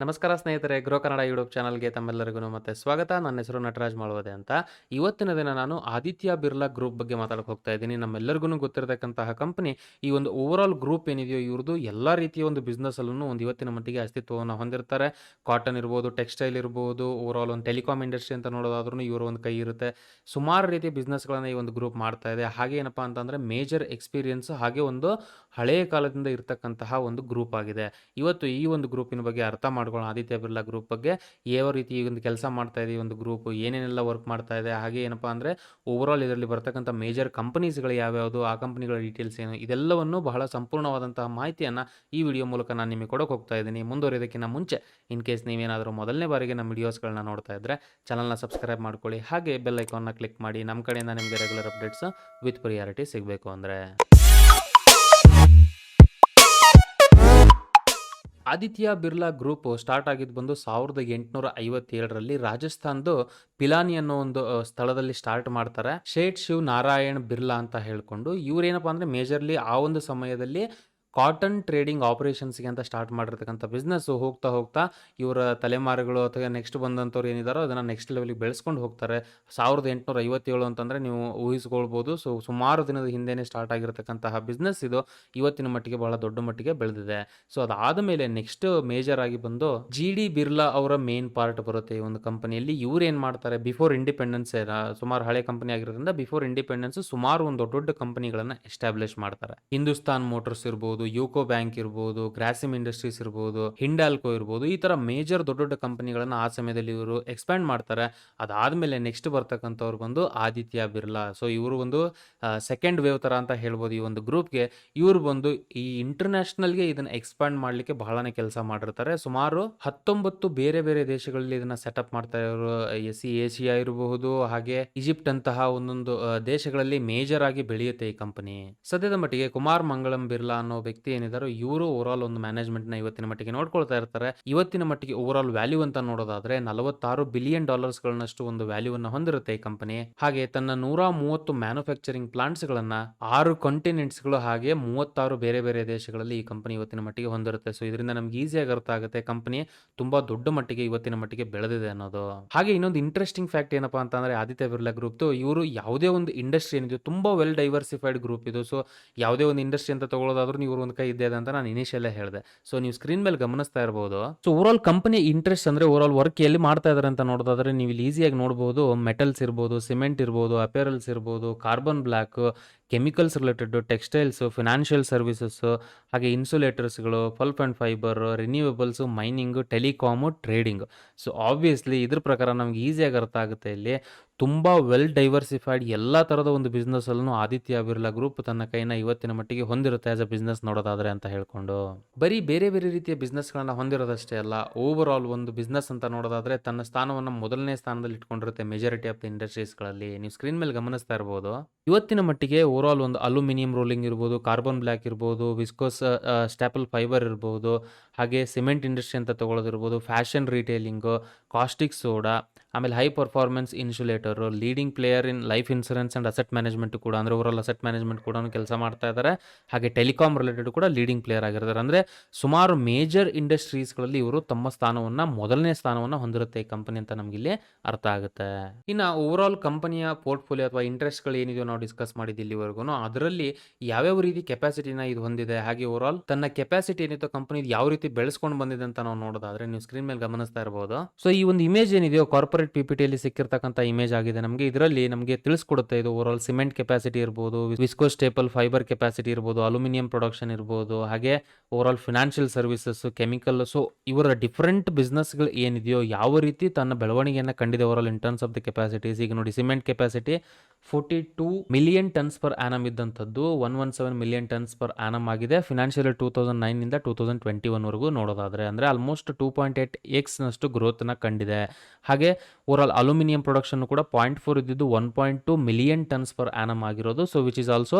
ನಮಸ್ಕಾರ ಸ್ನೇಹಿತರೆ, grow Kannada YouTube ಚಾನಲ್‌ಗೆ ತಮ್ಮೆಲ್ಲರಿಗೂ ಮತ್ತೆ ಸ್ವಾಗತ. ನನ್ನ ಹೆಸರು ನಟರಾಜ್ ಮಾಳ್ವದೆ ಅಂತ. ಇವತ್ತಿನ ದಿನ ನಾನು ಆದಿತ್ಯ ಬಿರ್ಲಾ ಗ್ರೂಪ್ ಬಗ್ಗೆ ಮಾತಾಡಕ್ಕೆ ಹೋಗ್ತಾ ಇದ್ದೀನಿ. ನಮ್ಮೆಲ್ಲರಿಗೂ ಗೊತ್ತಿರತಕ್ಕಂತಹ ಕಂಪನಿ. ಈ ಒಂದು ಓವರಾಲ್ ಗ್ರೂಪ್ ಏನಿದೆಯೋ ಇವ್ರದ್ದು ಎಲ್ಲ ರೀತಿಯ ಒಂದು ಬಿಸ್ನೆಸ್ಸಲ್ಲೂ ಒಂದು ಇವತ್ತಿನ ಮಟ್ಟಿಗೆ ಅಸ್ತಿತ್ವವನ್ನು ಹೊಂದಿರ್ತಾರೆ. ಕಾಟನ್ ಇರ್ಬೋದು, ಟೆಕ್ಸ್ಟೈಲ್ ಇರ್ಬೋದು, ಓವರಾಲ್ ಒಂದು ಟೆಲಿಕಾಮ್ ಇಂಡಸ್ಟ್ರಿ ಅಂತ ನೋಡೋದಾದ್ರೂ ಇವರ ಒಂದು ಕೈ ಇರುತ್ತೆ. ಸುಮಾರು ರೀತಿಯ ಬಿಸ್ನೆಸ್‌ಗಳನ್ನ ಈ ಒಂದು ಗ್ರೂಪ್ ಮಾಡ್ತಾ ಇದೆ. ಹಾಗೆ ಏನಪ್ಪಾ ಅಂತಂದ್ರೆ ಮೇಜರ್ ಎಕ್ಸ್‌ಪೀರಿಯನ್ಸ್ ಹಾಗೆ ಒಂದು ಹಳೆಯ ಕಾಲದಿಂದ ಇರತಕ್ಕಂತಹ ಒಂದು ಗ್ರೂಪ್ ಆಗಿದೆ. ಇವತ್ತು ಈ ಒಂದು ಗ್ರೂಪಿನ ಬಗ್ಗೆ ಅರ್ಥ ಮಾಡ್ಕೊಳ್ಳೋಣ. ಆದಿತ್ಯ ಬಿರ್ಲಾ ಗ್ರೂಪ್ ಬಗ್ಗೆ ಯಾವ ರೀತಿ ಈ ಒಂದು ಕೆಲಸ ಮಾಡ್ತಾ ಇದೆ ಈ ಒಂದು ಗ್ರೂಪ್, ಏನೇನೆಲ್ಲ ವರ್ಕ್ ಮಾಡ್ತಾ ಇದೆ, ಹಾಗೆ ಏನಪ್ಪಾ ಅಂದ್ರೆ ಓವರಾಲ್ ಇದರಲ್ಲಿ ಬರ್ತಕ್ಕಂಥ ಮೇಜರ್ ಕಂಪನೀಸ್ಗಳು ಯಾವ್ಯಾವುದು, ಆ ಕಂಪನಿಗಳ ಡೀಟೇಲ್ಸ್ ಏನು, ಇದೆಲ್ಲವನ್ನು ಬಹಳ ಸಂಪೂರ್ಣವಾದಂತಹ ಮಾಹಿತಿಯನ್ನ ಈ ವಿಡಿಯೋ ಮೂಲಕ ನಾನು ನಿಮಗೆ ಕೊಡಕ್ಕೆ ಹೋಗ್ತಾ ಇದ್ದೀನಿ. ಮುಂದುವರಿಯೋದಕ್ಕಿಂತ ಮುಂಚೆ ಇನ್ ಕೇಸ್ ನೀವೇನಾದರೂ ಮೊದಲನೇ ಬಾರಿಗೆ ನಮ್ಮ ವಿಡಿಯೋಸ್ಗಳನ್ನ ನೋಡ್ತಾ ಇದ್ರೆ ಚಾನಲ್ನ ಸಬ್ಸ್ಕ್ರೈಬ್ ಮಾಡ್ಕೊಳ್ಳಿ. ಹಾಗೆ ಬೆಲ್ ಐಕಾನ್ನ ಕ್ಲಿಕ್ ಮಾಡಿ. ನಮ್ಮ ಕಡೆಯಿಂದ ನಿಮಗೆ ರೆಗ್ಯುಲರ್ ಅಪ್ಡೇಟ್ಸ್ ವಿತ್ ಪ್ರಿಯಾರಿಟಿ ಸಿಗಬೇಕು ಅಂದರೆ. ಆದಿತ್ಯ ಬಿರ್ಲಾ ಗ್ರೂಪ್ ಸ್ಟಾರ್ಟ್ ಆಗಿದ್ದು ಬಂದು 1857ರಲ್ಲಿ ರಾಜಸ್ಥಾನದ ಪಿಲಾನಿ ಅನ್ನೋ ಒಂದು ಸ್ಥಳದಲ್ಲಿ ಸ್ಟಾರ್ಟ್ ಮಾಡ್ತಾರೆ. ಶೇಠ್ ಶಿವ್ ನಾರಾಯಣ್ ಬಿರ್ಲಾ ಅಂತ ಹೇಳ್ಕೊಂಡು ಇವ್ರೇನಪ್ಪ ಅಂದ್ರೆ ಮೇಜರ್ಲಿ ಆ ಒಂದು ಸಮಯದಲ್ಲಿ ಕಾಟನ್ ಟ್ರೇಡಿಂಗ್ ಆಪರೇಷನ್ಸ್ಗೆ ಅಂತ ಸ್ಟಾರ್ಟ್ ಮಾಡಿರ್ತಕ್ಕಂಥ ಬಿಸ್ನೆಸ್ ಹೋಗ್ತಾ ಹೋಗ್ತಾ ಇವರ ತಲೆಮಾರುಗಳು ಅಥವಾ ನೆಕ್ಸ್ಟ್ ಬಂದಂಥವ್ರು ಏನಿದಾರೋ ಅದನ್ನು ನೆಕ್ಸ್ಟ್ ಲೆವೆಲ್ಗೆ ಬೆಳೆಸ್ಕೊಂಡು ಹೋಗ್ತಾರೆ. 1857 ಅಂತಂದರೆ ನೀವು ಊಹಿಸ್ಕೊಳ್ಬೋದು. ಸೊ ಸುಮಾರು ದಿನದ ಹಿಂದೆನೇ ಸ್ಟಾರ್ಟ್ ಆಗಿರತಕ್ಕಂತಹ ಬಿಸ್ನೆಸ್ ಇದು ಇವತ್ತಿನ ಮಟ್ಟಿಗೆ ಬಹಳ ದೊಡ್ಡ ಮಟ್ಟಿಗೆ ಬೆಳೆದಿದೆ. ಸೊ ಅದಾದ ಮೇಲೆ ನೆಕ್ಸ್ಟ್ ಮೇಜರ್ ಆಗಿ ಬಂದು GD ಬಿರ್ಲಾ ಅವರ ಮೇನ್ ಪಾರ್ಟ್ ಬರುತ್ತೆ ಈ ಒಂದು ಕಂಪನಿಯಲ್ಲಿ. ಇವ್ರು ಏನು ಮಾಡ್ತಾರೆ, ಬಿಫೋರ್ ಇಂಡಿಪೆಂಡೆನ್ಸ್ ಸುಮಾರು ಹಳೆ ಕಂಪನಿ ಆಗಿರೋದ್ರಿಂದ ಬಿಫೋರ್ ಇಂಡಿಪೆಂಡೆನ್ಸ್ ಸುಮಾರು ಒಂದು ದೊಡ್ಡ ದೊಡ್ಡ ಕಂಪನಿಗಳನ್ನು ಎಸ್ಟಾಬ್ಲಿಷ್ ಮಾಡ್ತಾರೆ. ಹಿಂದೂಸ್ತಾನ್ ಮೋಟರ್ಸ್ ಇರ್ಬೋದು, ಯೂಕೋ ಬ್ಯಾಂಕ್ ಇರ್ಬೋದು, ಗ್ರಾಸಿಮ್ ಇಂಡಸ್ಟ್ರೀಸ್ ಇರ್ಬೋದು, ಹಿಂಡಾಲ್ಕೋ ಇರ್ಬೋದು, ಈ ತರ ಮೇಜರ್ ದೊಡ್ಡ ದೊಡ್ಡ ಕಂಪನಿಗಳನ್ನ ಆ ಸಮಯದಲ್ಲಿ ಇವರು ಎಕ್ಸ್ಪ್ಯಾಂಡ್ ಮಾಡ್ತಾರೆ. ಅದಾದ್ಮೇಲೆ ನೆಕ್ಸ್ಟ್ ಬರ್ತಕ್ಕಂಥವ್ರು ಬಂದು ಆದಿತ್ಯ ಬಿರ್ಲಾ. ಸೊ ಇವರು ಒಂದು ಸೆಕೆಂಡ್ ವೇವ್ ತರ ಅಂತ ಹೇಳ್ಬೋದು ಈ ಒಂದು ಗ್ರೂಪ್ಗೆ. ಇವರು ಬಂದು ಈ ಇಂಟರ್ನ್ಯಾಷನಲ್ಗೆ ಇದನ್ನ ಎಕ್ಸ್ಪ್ಯಾಂಡ್ ಮಾಡ್ಲಿಕ್ಕೆ ಬಹಳನೇ ಕೆಲಸ ಮಾಡಿರ್ತಾರೆ. ಸುಮಾರು 19 ಬೇರೆ ಬೇರೆ ದೇಶಗಳಲ್ಲಿ ಇದನ್ನ ಸೆಟಪ್ ಮಾಡ್ತಾ ಇರೋರು. ಏಷ್ಯಾ ಇರಬಹುದು, ಹಾಗೆ ಈಜಿಪ್ಟ್ ಅಂತಹ ಒಂದೊಂದು ದೇಶಗಳಲ್ಲಿ ಮೇಜರ್ ಆಗಿ ಬೆಳೆಯುತ್ತೆ ಈ ಕಂಪನಿ. ಸದ್ಯದ ಮಟ್ಟಿಗೆ ಕುಮಾರ್ ಮಂಗಳಂ ಬಿರ್ಲಾ ಅನ್ನೋ ವ್ಯಕ್ತಿ ಏನಿದಾರೋ ಇವರು ಓವರಾಲ್ ಒಂದು ಮ್ಯಾನೇಜ್ಮೆಂಟ್ ನ ಇವತ್ತಿನ ಮಟ್ಟಿಗೆ ನೋಡ್ಕೊಳ್ತಾ ಇರ್ತಾರೆ. ಇವತ್ತಿನ ಮಟ್ಟಿಗೆ ಓವರಾಲ್ ವ್ಯಾಲ್ಯೂ ಅಂತ ನೋಡೋದಾದ್ರೆ $46 ಬಿಲಿಯನ್ ಗಳನ್ನಷ್ಟು ಒಂದು ವ್ಯಾಲ್ಯೂ ಅನ್ನು ಹೊಂದಿರುತ್ತೆ ಈ ಕಂಪನಿ. ಹಾಗೆ ತನ್ನ 130 ಮ್ಯಾನುಫ್ಯಾಕ್ಚರಿಂಗ್ ಪ್ಲಾಂಟ್ಸ್ ಗಳನ್ನ 6 ಕಾಂಟಿನೆಂಟ್ಸ್ ಗಳು ಹಾಗೆ 36 ಬೇರೆ ಬೇರೆ ದೇಶಗಳಲ್ಲಿ ಈ ಕಂಪನಿ ಇವತ್ತಿನ ಮಟ್ಟಿಗೆ ಹೊಂದಿರುತ್ತೆ. ಸೊ ಇದರಿಂದ ನಮ್ಗೆ ಈಸಿಯಾಗಿ ಅರ್ಥ ಆಗುತ್ತೆ ಕಂಪನಿ ತುಂಬಾ ದೊಡ್ಡ ಮಟ್ಟಿಗೆ ಇವತ್ತಿನ ಮಟ್ಟಿಗೆ ಬೆಳೆದಿದೆ ಅನ್ನೋದು. ಹಾಗೆ ಇನ್ನೊಂದು ಇಂಟ್ರೆಸ್ಟಿಂಗ್ ಫ್ಯಾಕ್ಟ್ ಏನಪ್ಪಾ ಅಂತಂದ್ರೆ ಆದಿತ್ಯ ಬಿರ್ಲಾ ಗ್ರೂಪ್ ಇವರು ಯಾವುದೇ ಒಂದು ಇಂಡಸ್ಟ್ರಿ ಏನಿದೆ ತುಂಬಾ ವೆಲ್ ಡೈವರ್ಸಿಫೈಡ್ ಗ್ರೂಪ್ ಇದು. ಸೊ ಯಾವುದೇ ಒಂದು ಇಂಡಸ್ಟ್ರಿ ಅಂತ ತಗೊಳ್ಳೋದಾದ್ರೂ ನೀವು ಒಂದು ಕೈ ಇದೆ ಅಂತ ನಾನು ಇನಿಷಿಯಲ್ಲೇ ಹೇಳಿದೆ. ಸೊ ನೀವು ಸ್ಕ್ರೀನ್ ಮೇಲೆ ಗಮನಿಸ್ತಾ ಇರಬಹುದು. ಸೊ ಓವರಾಲ್ ಕಂಪನಿ ಇಂಟ್ರೆಸ್ಟ್ ಅಂದ್ರೆ ಓವರಾಲ್ ವರ್ಕ್ ಎಲ್ಲಿ ಮಾಡ್ತಾ ಇದಾರೆ ಅಂತ ನೋಡೋದಾದ್ರೆ ನೀವು ಇಲ್ಲಿ ಈಸಿಯಾಗಿ ನೋಡಬಹುದು. ಮೆಟಲ್ಸ್ ಇರ್ಬೋದು, ಸಿಮೆಂಟ್ ಇರ್ಬೋದು, ಅಪೇರಲ್ಸ್ ಇರ್ಬೋದು, carbon black, chemicals related, textiles, financial services, ಹಾಗೆ ಇನ್ಸುಲೇಟರ್ಸ್ಗಳು, pulp and fibre, renewables, mining, telecom, trading. So obviously ಇದ್ರ ಪ್ರಕಾರ ನಮ್ಗೆ ಈಸಿಯಾಗಿ ಅರ್ಥ ಆಗುತ್ತೆ ಇಲ್ಲಿ ತುಂಬಾ ವೆಲ್ ಡೈವರ್ಸಿಫೈಡ್ ಎಲ್ಲ ತರದ ಒಂದು ಬಿಸ್ನೆಸ್ ಅಲ್ಲೂ ಆದಿತ್ಯ ಬಿರ್ಲಾ ಗ್ರೂಪ್ ತನ್ನ ಕೈನ ಇವತ್ತಿನ ಮಟ್ಟಿಗೆ ಹೊಂದಿರುತ್ತೆ ಆಸ್ ಅ ಬಿಸ್ನೆಸ್ ನೋಡೋದಾದ್ರೆ ಅಂತ ಹೇಳ್ಕೊಂಡು. ಬರೀ ಬೇರೆ ಬೇರೆ ರೀತಿಯ ಬಿಸ್ನೆಸ್ ಗಳನ್ನ ಹೊಂದಿರೋದಷ್ಟೇ ಅಲ್ಲ, ಓವರ್ ಆಲ್ ಒಂದು ಬಿಸ್ನೆಸ್ ಅಂತ ನೋಡೋದಾದ್ರೆ ತನ್ನ ಸ್ಥಾನವನ್ನು ಮೊದಲನೇ ಸ್ಥಾನದಲ್ಲಿ ಇಟ್ಕೊಂಡಿರುತ್ತೆ ಮೆಜಾರಿಟಿ ಆಫ್ ದ ಇಂಡಸ್ಟ್ರೀಸ್ ಗಳಲ್ಲಿ. ನೀವು ಸ್ಕ್ರೀನ್ ಮೇಲೆ ಗಮನಿಸ್ತಾ ಇರಬಹುದು. ಇವತ್ತಿನ ಮಟ್ಟಿಗೆ ಓವರ್ ಆಲ್ ಒಂದು ಅಲ್ಯೂಮಿನಿಯಂ ರೋಲಿಂಗ್ ಇರ್ಬೋದು, ಕಾರ್ಬನ್ ಬ್ಲಾಕ್ ಇರ್ಬೋದು, ವಿಸ್ಕೋಸ್ ಸ್ಟಾಪಲ್ ಫೈಬರ್ ಇರ್ಬೋದು, ಹಾಗೆ ಸಿಮೆಂಟ್ ಇಂಡಸ್ಟ್ರಿ ಅಂತ ತಗೊಳ್ಳೋದಿರ್ಬೋದು, ಫ್ಯಾಷನ್ ರಿಟೇಲಿಂಗ್, ಕಾಸ್ಟಿಕ್ ಸೋಡಾ, ಆಮೇಲೆ high performance insulator, leading player in life insurance and asset management ಕೂಡ, ಅಂದ್ರೆ ಓವರಾಲ್ ಅಸೆಟ್ ಮ್ಯಾನೇಜ್ಮೆಂಟ್ ಕೂಡ ಕೆಲಸ ಮಾಡ್ತಾ ಇದ್ದಾರೆ. ಹಾಗೆ ಟೆಲಿಕಾಮ್ ರಿಲೇಟೆಡ್ ಕೂಡ ಲೀಡಿಂಗ್ ಪ್ಲೇಯರ್ ಆಗಿರ್ತಾರೆ. ಅಂದ್ರೆ ಸುಮಾರು ಮೇಜರ್ ಇಂಡಸ್ಟ್ರೀಸ್ಗಳಲ್ಲಿ ಇವರು ತಮ್ಮ ಸ್ಥಾನವನ್ನ ಮೊದಲನೇ ಸ್ಥಾನವನ್ನ ಹೊಂದಿರುತ್ತೆ ಈ ಕಂಪನಿ ಅಂತ ನಮ್ಗೆ ಇಲ್ಲಿ ಅರ್ಥ ಆಗುತ್ತೆ. ಇನ್ನು ಓವರ್ ಆಲ್ ಕಂಪನಿಯ ಪೋರ್ಟ್ಫೋಲಿಯೋ ಅಥವಾ ಇಂಟ್ರೆಸ್ಟ್ಗಳು ಏನಿದೆಯೋ ನಾವು ಡಿಸ್ಕಸ್ ಮಾಡಿದ್ದು ಇಲ್ಲಿವರೆಗೂ, ಅದರಲ್ಲಿ ಯಾವ್ಯಾವ ರೀತಿ ಕೆಪಾಸಿಟಿನ ಇದು ಹೊಂದಿದೆ, ಹಾಗೆ ಓವರ್ ಆಲ್ ತನ್ನ ಕೆಪಾಸಿಟಿ ಏನಿತ್ತು ಕಂಪನಿ ಯಾವ ರೀತಿ ಬೆಳೆಸ್ಕೊಂಡು ಬಂದಿದೆ ಅಂತ ನಾವು ನೋಡೋದಾದ್ರೆ ನೀವು ಸ್ಕ್ರೀನ್ ಮೇಲೆ ಗಮನಿಸ್ತಾ ಇರಬಹುದು. ಸೊ ಈ ಒಂದು ಇಮೇಜ್ ಏನಿದೆಯೋ ಕಾರ್ಪೊರೇಟ್ ಪಿಪಿಟಿಯಲ್ಲಿ ಸಿಕ್ಕಿರ್ತಕ್ಕಂಥ ಇಮೇಜ್ ಆಗಿದೆ. ನಮಗೆ ಇದರಲ್ಲಿ ನಮಗೆ ತಿಳಿಸ್ಕೊಡುತ್ತೆ ಇದು ಓವರ್ ಆಲ್ ಸಿಮೆಂಟ್ ಕೆಪಾಸಿಟಿ ಇರ್ಬೋದು, ವಿಸ್ಕೋ ಸ್ಟೇಪಲ್ ಫೈಬರ್ ಕೆಪಾಸಿಟಿ ಇರ್ಬೋದು, ಅಲ್ಯೂಮಿನಿಯಂ ಪ್ರೊಡಕ್ಷನ್ ಇರ್ಬೋದು, ಹಾಗೆ over all financial services, chemical. So ಇವರ ಡಿಫರೆಂಟ್ ಬಿಸ್ನೆಸ್ಗಳು ಏನಿದೆಯೋ ಯಾವ ರೀತಿ ತನ್ನ ಬೆಳವಣಿಗೆಯನ್ನು ಕಂಡಿದೆ over all in terms of the capacities. ಈಗ ನೋಡಿ cement capacity 42 million tons per annum ಇದ್ದಂಥದ್ದು 117 ಮಿಲಿಯನ್ ಟನ್ಸ್ ಪರ್ ಆನಮ್ ಆಗಿದೆ ಫಿನಾನ್ಷಿಯಲ್ 2009 ಇಂದ 2021 ವರೆಗೂ ನೋಡೋದಾದ್ರೆ. ಅಂದ್ರೆ ಆಲ್ಮೋಸ್ಟ್ 2.8x ನಷ್ಟು ಗ್ರೋತ್ ನ ಕಂಡಿದೆ. ಹಾಗೆ ಓವರ್ ಅಲ್ಯೂಮಿನಿಯಂ ಪ್ರೊಡಕ್ಷನ್ ಕೂಡ 0.4 ಇದ್ದಿದ್ದು 1.2 ಮಿಲಿಯನ್ ಟನ್ಸ್ ಪರ್ ಆನಮ್ ಆಗಿರೋದು. So which is also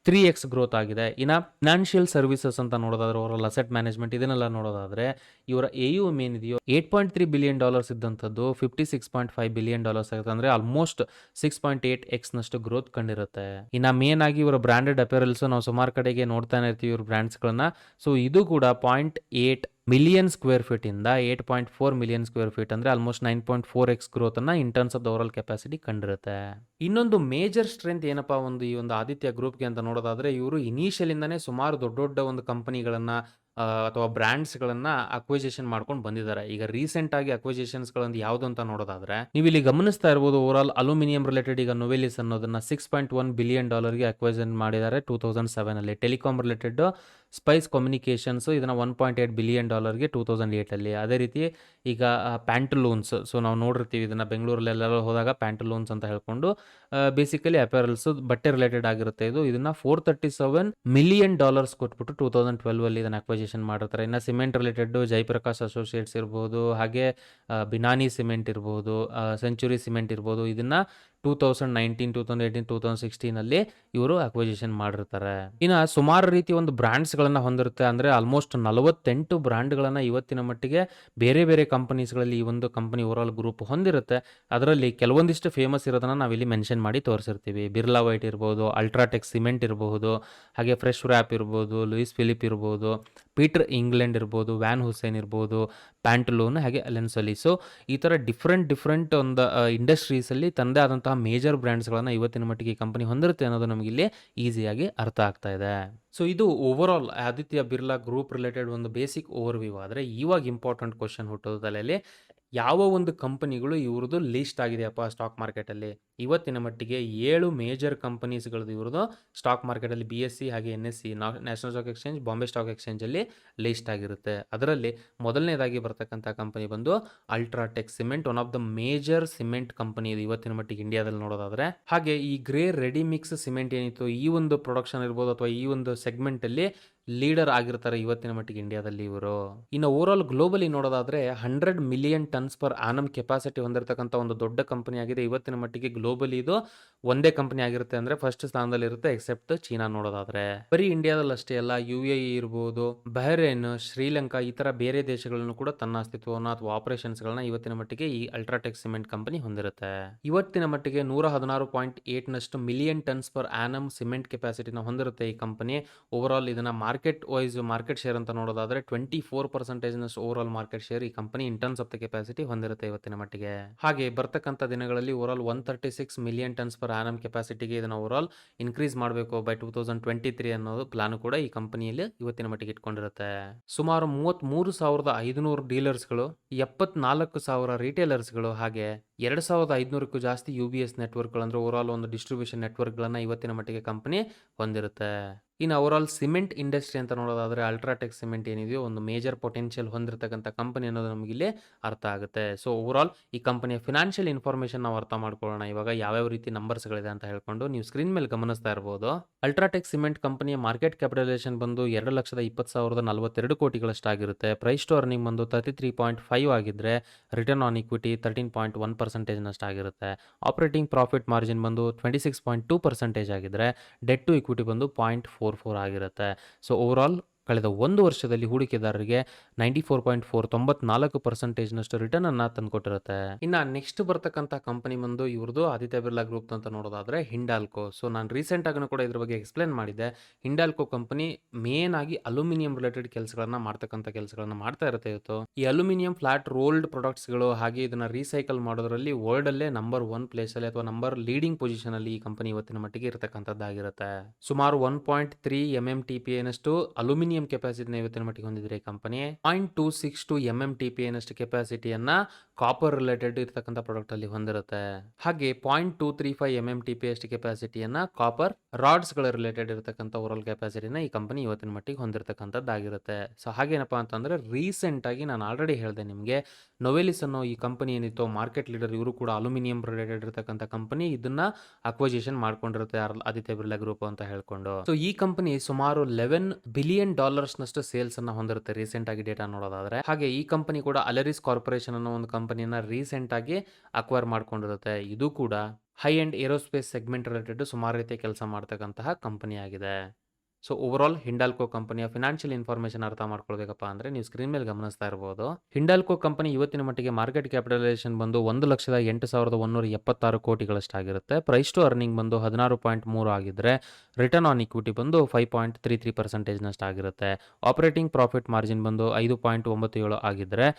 3x growth ಆಗಿದೆ. ಇನ್ನು ಫಿನಾನ್ಷಿಯಲ್ ಸರ್ವಿಸಸ್ ಅಂತ ನೋಡೋದಾದ್ರೆ ಓವರ್ ಅಸೆಟ್ ಮ್ಯಾನೇಜ್ಮೆಂಟ್ ಇದನ್ನೆಲ್ಲ ನೋಡೋದಾದ್ರೆ ಇವರ AUM ಏನಿದೆಯೋ $8.3 ಬಿಲಿಯನ್ ಇದ್ದಂಥದ್ದು $56.5 ಬಿಲಿಯನ್ ಆಗುತ್ತೆ. ಅಂದ್ರೆ ಆಲ್ಮೋಸ್ಟ್ 6.8x ನಷ್ಟು ಗ್ರೋತ್ ಕಂಡಿರುತ್ತೆ. ಇನ್ನು ಮೇನ್ ಆಗಿ ಇವರ ಬ್ರಾಂಡೆಡ್ ಅಪೇರಲ್ಸ್ ನಾವು ಸುಮಾರು ಕಡೆಗೆ ನೋಡ್ತಾನೆ ಇರ್ತೀವಿ ಇವ್ರ ಬ್ರ್ಯಾಂಡ್ಸ್ ಗಳನ್ನ. ಸೊ ಇದು ಕೂಡ 0.8 ಮಿಲಿಯನ್ ಸ್ಕ್ವೇರ್ ಫೀಟ್ ಇಂದ 8.4 ಮಿಲಿಯನ್ ಸ್ಕ್ವೇರ್ ಫೀಟ್ ಅಂದ್ರೆ ಆಲ್ಮೋಸ್ಟ್ 9.4x ಗ್ರೋತ್ ಅನ್ನ in terms of the overall capacity ಕಂಡಿರುತ್ತೆ. ಇನ್ನೊಂದು ಮೇಜರ್ ಸ್ಟ್ರೆಂತ್ ಏನಪ್ಪಾ ಒಂದು ಈ ಒಂದು ಆದಿತ್ಯ ಗ್ರೂಪ್ಗೆ ಅಂತ ನೋಡೋದಾದ್ರೆ, ಇವರು ಇನಿಷಿಯಲ್ ಇಂದಾನೇ ಸುಮಾರು ದೊಡ್ಡ ದೊಡ್ಡ ಒಂದು ಕಂಪನಿಗಳನ್ನ ಅಥವಾ ಬ್ರ್ಯಾಂಡ್ಸ್ಗಳನ್ನ ಅಕ್ವಿಸಿಷನ್ ಮಾಡ್ಕೊಂಡು ಬಂದಿದ್ದಾರೆ. ಈಗ ರೀಸೆಂಟ್ ಆಗಿ ಅಕ್ವಿಸಿಷನ್ಸ್ಗಳಂದು ಯಾವುದು ಅಂತ ನೋಡೋದಾದ್ರೆ, ನೀವು ಇಲ್ಲಿ ಗಮನಿಸ್ತಾ ಇರ್ಬೋದು, ಓವರ್ ಅಲ್ಯೂಮಿನಿಯಂ ರಿಲೇಟೆಡ್ ಈಗ ನೊವೆಲಿಸ್ ಅನ್ನೋದನ್ನ $6.1 ಬಿಲಿಯನ್ ಅಕ್ವಿಷನ್ ಮಾಡಿದ್ದಾರೆ 2007 ಅಲ್ಲಿ. ಟೆಲಿಕಾಂ ರಿಲೇಟೆಡ್ ಸ್ಪೈಸ್ ಕಮ್ಯುನಿಕೇಶನ್ಸ್ ಇದನ್ನ $1.8 ಬಿಲಿಯನ್ 2008 ಅಲ್ಲಿ. ಅದೇ ರೀತಿ ಈಗ ಪ್ಯಾಂಟಲೂನ್ಸ್, ಸೊ ನಾವು ನೋಡಿರ್ತೀವಿ ಇದನ್ನ ಬೆಂಗಳೂರಲ್ಲೆಲ್ಲ ಹೋದಾಗ ಪ್ಯಾಂಟಲೂನ್ಸ್ ಅಂತ ಹೇಳ್ಕೊಂಡು, ಬೇಸಿಕಲಿ ಅಪೆರಲ್ಸ್ ಬಟ್ಟೆ ರಿಲೇಟೆಡ್ ಆಗಿರುತ್ತೆ. ಇದನ್ನ $437 ಮಿಲಿಯನ್ ಕೊಟ್ಬಿಟ್ಟು 2012 ಅಲ್ಲಿ ಇದನ್ನ ಅಕ್ವಿಸಿಷನ್ ಮಾಡಿರ್ತಾರೆ. ಇನ್ನು ಸಿಮೆಂಟ್ ರಿಲೇಟೆಡ್ ಜಯಪ್ರಕಾಶ್ ಅಸೋಸಿಯೇಟ್ಸ್ ಇರ್ಬೋದು, ಹಾಗೆ ಬಿನಾನಿ ಸಿಮೆಂಟ್ ಇರ್ಬೋದು, ಸೆಂಚುರಿ ಸಿಮೆಂಟ್ ಇರ್ಬೋದು, ಇದನ್ನ 2019, 2018, 2016 ಅಲ್ಲಿ ಇವರು ಅಕ್ವಿಸಿಷನ್ ಮಾಡಿರ್ತಾರೆ. ಇನ್ನು ಸುಮಾರು ರೀತಿ ಒಂದು ಬ್ರ್ಯಾಂಡ್ಸ್ಗಳನ್ನ ಹೊಂದಿರುತ್ತೆ. ಅಂದ್ರೆ ಆಲ್ಮೋಸ್ಟ್ 48 ಬ್ರ್ಯಾಂಡ್ಗಳನ್ನ ಇವತ್ತಿನ ಮಟ್ಟಿಗೆ ಬೇರೆ ಬೇರೆ ಕಂಪನೀಸ್ಗಳಲ್ಲಿ ಈ ಒಂದು ಕಂಪನಿ ಓವರಾಲ್ ಗ್ರೂಪ್ ಹೊಂದಿರುತ್ತೆ. ಅದರಲ್ಲಿ ಕೆಲವೊಂದಿಷ್ಟು ಫೇಮಸ್ ಇರೋದನ್ನ ನಾವಿಲ್ಲಿ ಮೆನ್ಷನ್ ಮಾಡಿ ತೋರಿಸಿರ್ತೀವಿ. ಬಿರ್ಲಾ ವೈಟ್ ಇರ್ಬೋದು, ಅಲ್ಟ್ರಾಟೆಕ್ ಸಿಮೆಂಟ್ ಇರಬಹುದು, ಹಾಗೆ ಫ್ರೆಶ್ ವ್ರ್ಯಾಪ್ ಇರ್ಬೋದು, ಲೂಯಿಸ್ ಫಿಲಿಪ್ ಇರ್ಬೋದು, ಪೀಟರ್ ಇಂಗ್ಲೆಂಡ್ ಇರ್ಬೋದು, ವ್ಯಾನ್ ಹುಸೇನ್ ಇರ್ಬೋದು, ಪ್ಯಾಂಟಲೂನ್, ಹಾಗೆ ಅಲೆನ್ಸೊಲಿ. ಸೊ ಈ ಥರ ಡಿಫ್ರೆಂಟ್ ಒಂದು ಇಂಡಸ್ಟ್ರೀಸಲ್ಲಿ ತಂದೆ ಆದಂತಹ ಮೇಜರ್ ಬ್ರ್ಯಾಂಡ್ಸ್ಗಳನ್ನು ಇವತ್ತಿನ ಮಟ್ಟಿಗೆ ಈ ಕಂಪನಿ ಹೊಂದಿರುತ್ತೆ ಅನ್ನೋದು ನಮಗೆ ಇಲ್ಲಿ ಈಸಿಯಾಗಿ ಅರ್ಥ ಆಗ್ತಾ ಇದೆ. ಸೊ ಇದು over all Aditya Birla group related ಒಂದು ಬೇಸಿಕ್ ಓವರ್ ವ್ಯೂ. ಆದರೆ ಇವಾಗ ಇಂಪಾರ್ಟೆಂಟ್ ಕ್ವಶನ್ ಹುಟ್ಟೋದು ತಲೆಯಲ್ಲಿ, ಯಾವ ಒಂದು ಕಂಪನಿಗಳು ಇವ್ರದ್ದು ಲೀಸ್ಟ್ ಆಗಿದೆಯಪ್ಪ ಸ್ಟಾಕ್ ಮಾರ್ಕೆಟಲ್ಲಿ? ಇವತ್ತಿನ ಮಟ್ಟಿಗೆ 7 ಮೇಜರ್ ಕಂಪನೀಸ್ಗಳದ್ದು ಇವ್ರದ್ದು ಸ್ಟಾಕ್ ಮಾರ್ಕೆಟಲ್ಲಿ BSE ಹಾಗೆ NSE national stock exchange, Bombay stock ಎಕ್ಸ್ಚೇಂಜಲ್ಲಿ ಲೀಸ್ಟ್ ಆಗಿರುತ್ತೆ. ಅದರಲ್ಲಿ ಮೊದಲನೇದಾಗಿ ಬರ್ತಕ್ಕಂಥ ಕಂಪನಿ ಬಂದು UltraTech cement, one of the major cement company ಇದು ಇವತ್ತಿನ ಮಟ್ಟಿಗೆ ಇಂಡಿಯಾದಲ್ಲಿ ನೋಡೋದಾದ್ರೆ. ಹಾಗೆ ಈ ಗ್ರೇ ರೆಡಿ ಮಿಕ್ಸ್ ಸಿಮೆಂಟ್ ಏನಿತ್ತು, ಈ ಒಂದು ಪ್ರೊಡಕ್ಷನ್ ಇರ್ಬೋದು ಅಥವಾ ಈ ಒಂದು ಸೆಗ್ಮೆಂಟ್ ಅಲ್ಲಿ ಲೀಡರ್ ಆಗಿರ್ತಾರೆ ಇವತ್ತಿನ ಮಟ್ಟಿಗೆ ಇಂಡಿಯಾದಲ್ಲಿ ಇವರು. ಇನ್ನು ಓವರ್ ಆಲ್ ಗ್ಲೋಬಲಿ ನೋಡೋದಾದ್ರೆ 100 million tons per annum capacity ಹೊಂದಿರತಕ್ಕಂಥ ಒಂದು ದೊಡ್ಡ ಕಂಪನಿ ಆಗಿದೆ ಇವತ್ತಿನ ಮಟ್ಟಿಗೆ. ಗ್ಲೋಬಲಿ ಇದು ಒಂದೇ ಕಂಪನಿ ಆಗಿರುತ್ತೆ, ಅಂದ್ರೆ ಫಸ್ಟ್ ಸ್ಥಾನದಲ್ಲಿ ಇರುತ್ತೆ ಎಕ್ಸೆಪ್ಟ್ ಚೀನಾ ನೋಡೋದಾದ್ರೆ. ಬರೀ ಇಂಡಿಯಾದಲ್ಲಿ ಅಷ್ಟೇ ಅಲ್ಲ, UAE ಇರ್ಬೋದು, ಬಹರೇನ್, ಶ್ರೀಲಂಕಾ, ಈ ತರ ಬೇರೆ ದೇಶಗಳನ್ನು ಕೂಡ ತನ್ನ ಅಸ್ತಿತ್ವವನ್ನು ಅಥವಾ ಆಪರೇಷನ್ಸ್ ಗಳನ್ನ ಇವತ್ತಿನ ಮಟ್ಟಿಗೆ ಈ ಅಲ್ಟ್ರಾಟೆಕ್ ಸಿಮೆಂಟ್ ಕಂಪನಿ ಹೊಂದಿರುತ್ತೆ. ಇವತ್ತಿನ ಮಟ್ಟಿಗೆ 116.8 million tons per annum cement ಕೆಪಾಸಿಟಿನ ಹೊಂದಿರುತ್ತೆ ಈ ಕಂಪನಿ. ಓವರ್ ಆಲ್ ಇದನ್ನ ಮಾರ್ಕೆಟ್ ಶೇರ್ ಅಂತ ನೋಡೋದಾದ್ರೆ 24% ಓವರ್ ಆಲ್ ಮಾರ್ಕೆಟ್ ಶೇರ್ ಈ company in terms of the capacity ಹೊಂದಿರುತ್ತೆ ಇವತ್ತಿನ ಮಟ್ಟಿಗೆ. ಹಾಗೆ ಬರ್ತಕ್ಕಂಥ ದಿನಗಳಲ್ಲಿ over all 136 million tons per annum ಕೆಪಾಸಿಟಿಗೆ ಇದನ್ನ ಓವರ್ ಆಲ್ ಇನ್ಕ್ರೀಸ್ ಮಾಡಬೇಕು ಬೈ 2023 ಅನ್ನೋದು ಪ್ಲಾನ್ ಕೂಡ ಈ ಕಂಪನಿಯಲ್ಲಿ ಇವತ್ತಿನ ಮಟ್ಟಿಗೆ ಇಟ್ಕೊಂಡಿರುತ್ತೆ. ಸುಮಾರು 33,500 ಡೀಲರ್ಸ್ಗಳು, 74,000 ರಿಟೇಲರ್ಸ್ಗಳು, ಹಾಗೆ 2,500ಕ್ಕೂ ಜಾಸ್ತಿ UBS ನೆಟ್ವರ್ಕ್ಗಳು, ಅಂದ್ರೆ ಓವರ್ ಆಲ್ ಒಂದು ಡಿಸ್ಟ್ರಿಬ್ಯೂಷನ್ ನೆಟ್ವರ್ಕ್ಗಳನ್ನ ಇವತ್ತಿನ ಮಟ್ಟಿಗೆ ಕಂಪನಿ ಹೊಂದಿರುತ್ತೆ. ಇನ್ನು ಓವರ್ ಆಲ್ ಸಿಮೆಂಟ್ ಇಂಡಸ್ಟ್ರಿ ಅಂತ ನೋಡೋದಾದ್ರೆ ಅಲ್ಟ್ರಾಟೆಕ್ ಸಿಮೆಂಟ್ ಏನಿದೆಯೋ ಒಂದು ಮೇಜರ್ ಪೊಟೆನ್ಷಿಯಲ್ ಹೊಂದಿರತಕ್ಕಂಥ ಕಂಪನಿ ಅನ್ನೋದು ನಮಗೆ ಇಲ್ಲಿ ಅರ್ಥ ಆಗುತ್ತೆ. ಸೊ ಓವರ್ ಆಲ್ ಈ ಕಂಪನಿಯ ಫಿನಾನ್ಷಿಯಲ್ ಇನ್ಫಾರ್ಮೇಷನ್ ನಾವು ಅರ್ಥ ಮಾಡ್ಕೊಳ್ಳೋಣ ಇವಾಗ, ಯಾವ್ಯಾವ ರೀತಿ ನಂಬರ್ಸ್ಗಳಿದೆ ಅಂತ ಹೇಳ್ಕೊಂಡು. ನೀವು ಸ್ಕ್ರೀನ್ ಮೇಲೆ ಗಮನಿಸ್ತಾ ಇರ್ಬೋದು, ಅಲ್ಟ್ರಾಟೆಕ್ ಸಿಮೆಂಟ್ ಕಂಪನಿಯ ಮಾರ್ಕೆಟ್ ಕ್ಯಾಪಿಟಲೈಸೇಷನ್ ಬಂದು 2,20,042 ಕೋಟಿಗಳಷ್ಟಾಗಿರುತ್ತೆ. ಪ್ರೈಸ್ ಟು ಅರ್ನಿಂಗ್ ಬಂದು 33.5 ಆಗಿದ್ರೆ, ರಿಟರ್ನ್ ಆನ್ ಇಕ್ವಿಟಿ 13.1% ಆಗಿರುತ್ತೆ. ಆಪರೇಟಿಂಗ್ ಪ್ರಾಫಿಟ್ ಮಾರ್ಜಿನ್ ಬಂದು 26.2% ಆಗಿದ್ರೆ, ಡೆಟ್ ಟು ಇಕ್ವಿಟಿ ಬಂದು 0.44 ಆಗಿರುತ್ತೆ. ಸೊ ಓವರ್ ಆಲ್ ಕಳೆದ ಒಂದು ವರ್ಷದಲ್ಲಿ ಹೂಡಿಕೆದಾರರಿಗೆ 94.4% ರಿಟರ್ನ್ ಅನ್ನ ತಂದುಕೊಟ್ಟಿರುತ್ತೆ. ಇನ್ನು ನೆಕ್ಸ್ಟ್ ಬರ್ತಕ್ಕಂಥ ಕಂಪನಿ ಬಂದು ಇವ್ರದ್ದು ಆದಿತ್ಯ ಬಿರ್ಲಾ ಗ್ರೂಪ್ ಅಂತ ನೋಡೋದಾದ್ರೆ ಹಿಂಡಾಲ್ಕೋ. ಸೊ ನಾನು ರೀಸೆಂಟ್ ಆಗಿ ಕೂಡ ಇದ್ರ ಬಗ್ಗೆ ಎಕ್ಸ್ಪ್ಲೇನ್ ಮಾಡಿದ್ದೆ. ಹಿಂಡಾಲ್ಕೋ ಕಂಪನಿ ಮೇನ್ ಆಗಿ ಅಲ್ಯೂಮಿನಿಯಂ ರಿಲೇಟೆಡ್ ಕೆಲಸಗಳನ್ನ ಮಾಡ್ತಾ ಇರುತ್ತೆ ಇವತ್ತು. ಈ ಅಲ್ಯೂಮಿನಿಯಂ ಫ್ಲಾಟ್ ರೋಲ್ಡ್ ಪ್ರಾಡಕ್ಟ್ಸ್ಗಳು ಹಾಗೆ ಇದನ್ನ ರೀಸೈಕಲ್ ಮಾಡೋದ್ರಲ್ಲಿ ವರ್ಲ್ಡ್ ಅಲ್ಲೇ ನಂಬರ್ 1 ಪ್ಲೇಸ್ ಅಲ್ಲಿ ಅಥವಾ ನಂಬರ್ ಲೀಡಿಂಗ್ ಪೊಸಿಷನ್ ಅಲ್ಲಿ ಈ ಕಂಪನಿ ಇವತ್ತಿನ ಮಟ್ಟಿಗೆ ಇರತಕ್ಕಂಥದ್ದಾಗಿರುತ್ತೆ. ಸುಮಾರು 1.3 MMTPA ನಷ್ಟು ಅಲ್ಯೂಮಿನಿಯಂ ಕೆಪಾಸಿಟಿನ ಇವತ್ತಿನ ಮಟ್ಟಿಗೆ ಹೊಂದಿದ್ರೆ ಈ ಕಂಪನಿ 0.262 MMTPA ನಷ್ಟು ಕೆಪಾಸಿಟಿಯನ್ನ ಕಾಪರ್ ರಿಲೇಟೆಡ್ ಇರತಕ್ಕಂಥ ಪ್ರಾಡಕ್ಟ್ ಅಲ್ಲಿ ಹೊಂದಿರುತ್ತೆ. ಹಾಗೆ 0.235 MMTPA ಅಷ್ಟು ಕೆಪಾಸಿಟಿಯನ್ನ ಕಾಪರ್ ರಾಡ್ಸ್ ಗಳ ರಿಲೇಟೆಡ್ ಇರತಕ್ಕಂಥ ಓವರಾಲ್ ಕೆಪಾಸಿಟಿನ ಈ ಕಂಪನಿ ಇವತ್ತಿನ ಮಟ್ಟಿಗೆ ಹೊಂದಿರತಕ್ಕಂಥದ್ದಾಗಿರುತ್ತೆ. ಸೊ ಹಾಗೇನಪ್ಪಾ ಅಂತಂದ್ರೆ ರೀಸೆಂಟ್ ಆಗಿ ನಾನು ಆಲ್ರೆಡಿ ಹೇಳಿದೆ ನಿಮಗೆ, ನೊವೆಲಿಸ್ ಅನ್ನೋ ಈ ಕಂಪನಿ ಏನಿತ್ತು ಮಾರ್ಕೆಟ್ ಲೀಡರ್, ಇವರು ಕೂಡ ಅಲ್ಯೂಮಿನಿಯಂ ರಿಲೇಟೆಡ್ ಇರತಕ್ಕಂಥ ಕಂಪನಿ, ಇದನ್ನ ಅಕ್ವಿಸಿಷನ್ ಮಾಡ್ಕೊಂಡಿರುತ್ತೆ ಆದಿತ್ಯ ಬಿರ್ಲಾ ಗ್ರೂಪ್ ಅಂತ ಹೇಳ್ಕೊಂಡು. ಸೊ ಈ ಕಂಪನಿ ಸುಮಾರು $11 ಬಿಲಿಯನ್ ನಷ್ಟು ಸೇಲ್ಸ್ ಅನ್ನ ಹೊಂದಿರುತ್ತೆ ರೀಸೆಂಟ್ ಆಗಿ ಡೇಟಾ ನೋಡೋದಾದ್ರೆ. ಹಾಗೆ ಈ ಕಂಪನಿ ಕೂಡ ಅಲೆರಿಸ್ ಕಾರ್ಪೊರೇಷನ್ ಅನ್ನೋ ಒಂದು ಕಂಪನಿಯನ್ನ ರೀಸೆಂಟ್ ಆಗಿ ಅಕ್ವೈರ್ ಮಾಡ್ಕೊಂಡಿರುತ್ತೆ. ಇದು ಕೂಡ high and aerospace segment related ಸುಮಾರು ರೀತಿಯ ಕೆಲಸ ಮಾಡ್ತಕ್ಕಂತಹ ಕಂಪನಿ ಆಗಿದೆ. ಸೊ ಓವರಾಲ್ ಹಿಂಡಾಲ್ಕೋ ಕಂಪನಿಯ ಫಿನಾನ್ಷಿಯಲ್ ಇನ್ಫಾರ್ಮೇಷನ್ ಅರ್ಥ ಮಾಡ್ಕೊಳ್ಬೇಕಪ್ಪ ಅಂದರೆ ನೀವು ಸ್ಕ್ರೀನ್ ಮೇಲೆ ಗಮನಿಸ್ತಾ ಇರ್ಬೋದು. ಹಿಂಡಾಲ್ಕೋ ಕಂಪನಿ ಇವತ್ತಿನ ಮಟ್ಟಿಗೆ ಮಾರ್ಕೆಟ್ ಕ್ಯಾಪಿಟಲೈಸೇಷನ್ ಬಂದು 1,08,176 ಕೋಟಿಗಳಷ್ಟಾಗಿರುತ್ತೆ. ಪ್ರೈಸ್ ಟು ಅರ್ನಿಂಗ್ ಬಂದು 16.3 ಆಗಿದ್ದರೆ ರಿಟರ್ನ್ ಆನ್ ಇಕ್ವಿಟಿ ಬಂದು 5.33% ಆಗಿರುತ್ತೆ. ಆಪರೇಟಿಂಗ್ ಪ್ರಾಫಿಟ್ ಮಾರ್ಜಿನ್ ಬಂದು 5.97 ಆಗಿದ್ದರೆ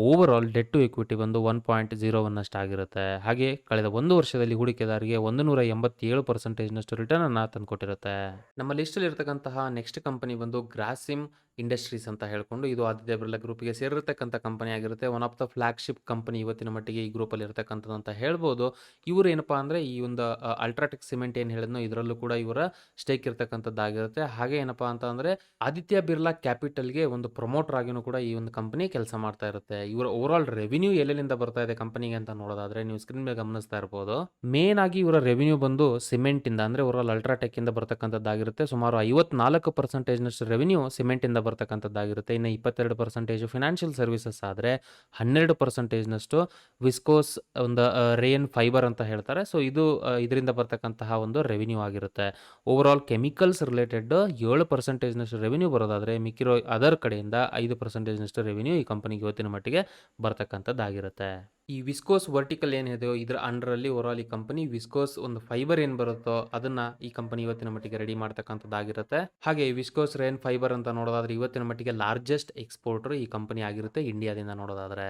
ಓವರಾಲ್ ಡೆಟ್ ಟು ಇಕ್ವಿಟಿ ಬಂದು 1.01 ಆಗಿರುತ್ತೆ. ಹಾಗೆ ಕಳೆದ ಒಂದು ವರ್ಷದಲ್ಲಿ ಹೂಡಿಕೆದಾರರಿಗೆ 187% ರಿಟರ್ನ್ ಅನ್ನು ತಂದುಕೊಟ್ಟಿರುತ್ತೆ. ನಮ್ಮ ಲಿಸ್ಟಲ್ಲಿ ಇರತಕ್ಕಂತಹ ನೆಕ್ಸ್ಟ್ ಕಂಪನಿ ಬಂದು ಗ್ರಾಸಿಮ್ ಇಂಡಸ್ಟ್ರೀಸ್ ಅಂತ ಹೇಳ್ಕೊಂಡು ಇದು ಆದಿತ್ಯ ಬಿರ್ಲಾ ಗ್ರೂಪ್ಗೆ ಸೇರಿರ್ತಕ್ಕಂಥ ಕಂಪನಿ ಆಗಿರುತ್ತೆ. One of the flagship company ಇವತ್ತಿನ ಮಟ್ಟಿಗೆ ಈ ಗ್ರೂಪಲ್ಲಿ ಇರತಕ್ಕಂಥದ್ದು ಅಂತ ಹೇಳ್ಬೋದು. ಇವರು ಏನಪ್ಪಾ ಅಂದರೆ ಈ ಒಂದು ಅಲ್ಟ್ರಾಟೆಕ್ ಸಿಮೆಂಟ್ ಏನು ಹೇಳಿದ್ನೋ ಇದರಲ್ಲೂ ಕೂಡ ಇವರ ಸ್ಟೇಕ್ ಇರತಕ್ಕಂಥದ್ದಾಗಿರುತ್ತೆ. ಹಾಗೆ ಏನಪ್ಪಾ ಅಂತ ಅಂದರೆ ಆದಿತ್ಯ ಬಿರ್ಲಾ ಕ್ಯಾಪಿಟಲ್ಗೆ ಒಂದು ಪ್ರಮೋಟರ್ ಆಗಿನೂ ಕೂಡ ಈ ಒಂದು ಕಂಪನಿ ಕೆಲಸ ಮಾಡ್ತಾ ಇರುತ್ತೆ. ಇವರ ಓವರಾಲ್ ರೆವಿನ್ಯೂ ಎಲ್ಲೆಲ್ಲಿಂದ ಬರ್ತಾ ಇದೆ ಕಂಪನಿಗೆ ಅಂತ ನೋಡೋದಾದ್ರೆ ನೀವು ಸ್ಕ್ರೀನ್ ಮೇಲೆ ಗಮನಿಸ್ತಾ ಇರ್ಬೋದು. ಮೇನ್ ಆಗಿ ಇವರ ರೆವಿನ್ಯೂ ಬಂದು ಸಿಮೆಂಟ್ ಇಂದ ಅಂದರೆ ಓವರಾಲ್ ಅಲ್ಟ್ರಾಟೆಕ್ ಇಂದ ಬರ್ತಕ್ಕಂಥದ್ದಾಗಿರುತ್ತೆ. ಸುಮಾರು 54% ರೆವಿನ್ಯೂ ಸಿಮೆಂಟ್ ಇಂದ ಬರ್ತಕ್ಕಂಥದ್ದಾಗಿರುತ್ತೆ. ಇನ್ನು 22% ಫಿನಾನ್ಷಿಯಲ್ ಸರ್ವಿಸಸ್ ಆದರೆ 12% ವಿಸ್ಕೋಸ್ ಒಂದು ರೇನ್ ಫೈಬರ್ ಅಂತ ಹೇಳ್ತಾರೆ. ಸೊ ಇದು ಇದರಿಂದ ಬರ್ತಕ್ಕಂತಹ ಒಂದು ರೆವಿನ್ಯೂ ಆಗಿರುತ್ತೆ. ಓವರಾಲ್ ಕೆಮಿಕಲ್ಸ್ ರಿಲೇಟೆಡ್ 7% ರೆವಿನ್ಯೂ ಬರೋದಾದರೆ ಮಿಕ್ಕಿರೋ ಅದರ್ ಕಡೆಯಿಂದ 5% ರೆವಿನ್ಯೂ ಈ ಕಂಪನಿಗೆ ಇವತ್ತಿನ ಮಟ್ಟಿಗೆ ಬರ್ತಕ್ಕಂಥದ್ದಾಗಿರುತ್ತೆ. ಈ ವಿಸ್ಕೋಸ್ ವರ್ಟಿಕಲ್ ಏನಿದೆಯೋ ಇದರ ಅಂಡರಲ್ಲಿ ಓವರಾಲ್ ಈ ಕಂಪನಿ ವಿಸ್ಕೋಸ್ ಒಂದು ಫೈಬರ್ ಏನು ಬರುತ್ತೋ ಅದನ್ನ ಈ ಕಂಪನಿ ಇವತ್ತಿನ ಮಟ್ಟಿಗೆ ರೆಡಿ ಮಾಡ್ತಕ್ಕಂಥದ್ದಾಗಿರುತ್ತೆ. ಹಾಗೆ ವಿಸ್ಕೋಸ್ ರೇನ್ ಫೈಬರ್ ಅಂತ ನೋಡೋದಾದ್ರೆ ಇವತ್ತಿನ ಮಟ್ಟಿಗೆ ಲಾರ್ಜೆಸ್ಟ್ ಎಕ್ಸ್ಪೋರ್ಟರ್ ಈ ಕಂಪನಿ ಆಗಿರುತ್ತೆ ಇಂಡಿಯಾದಿಂದ ನೋಡೋದಾದ್ರೆ.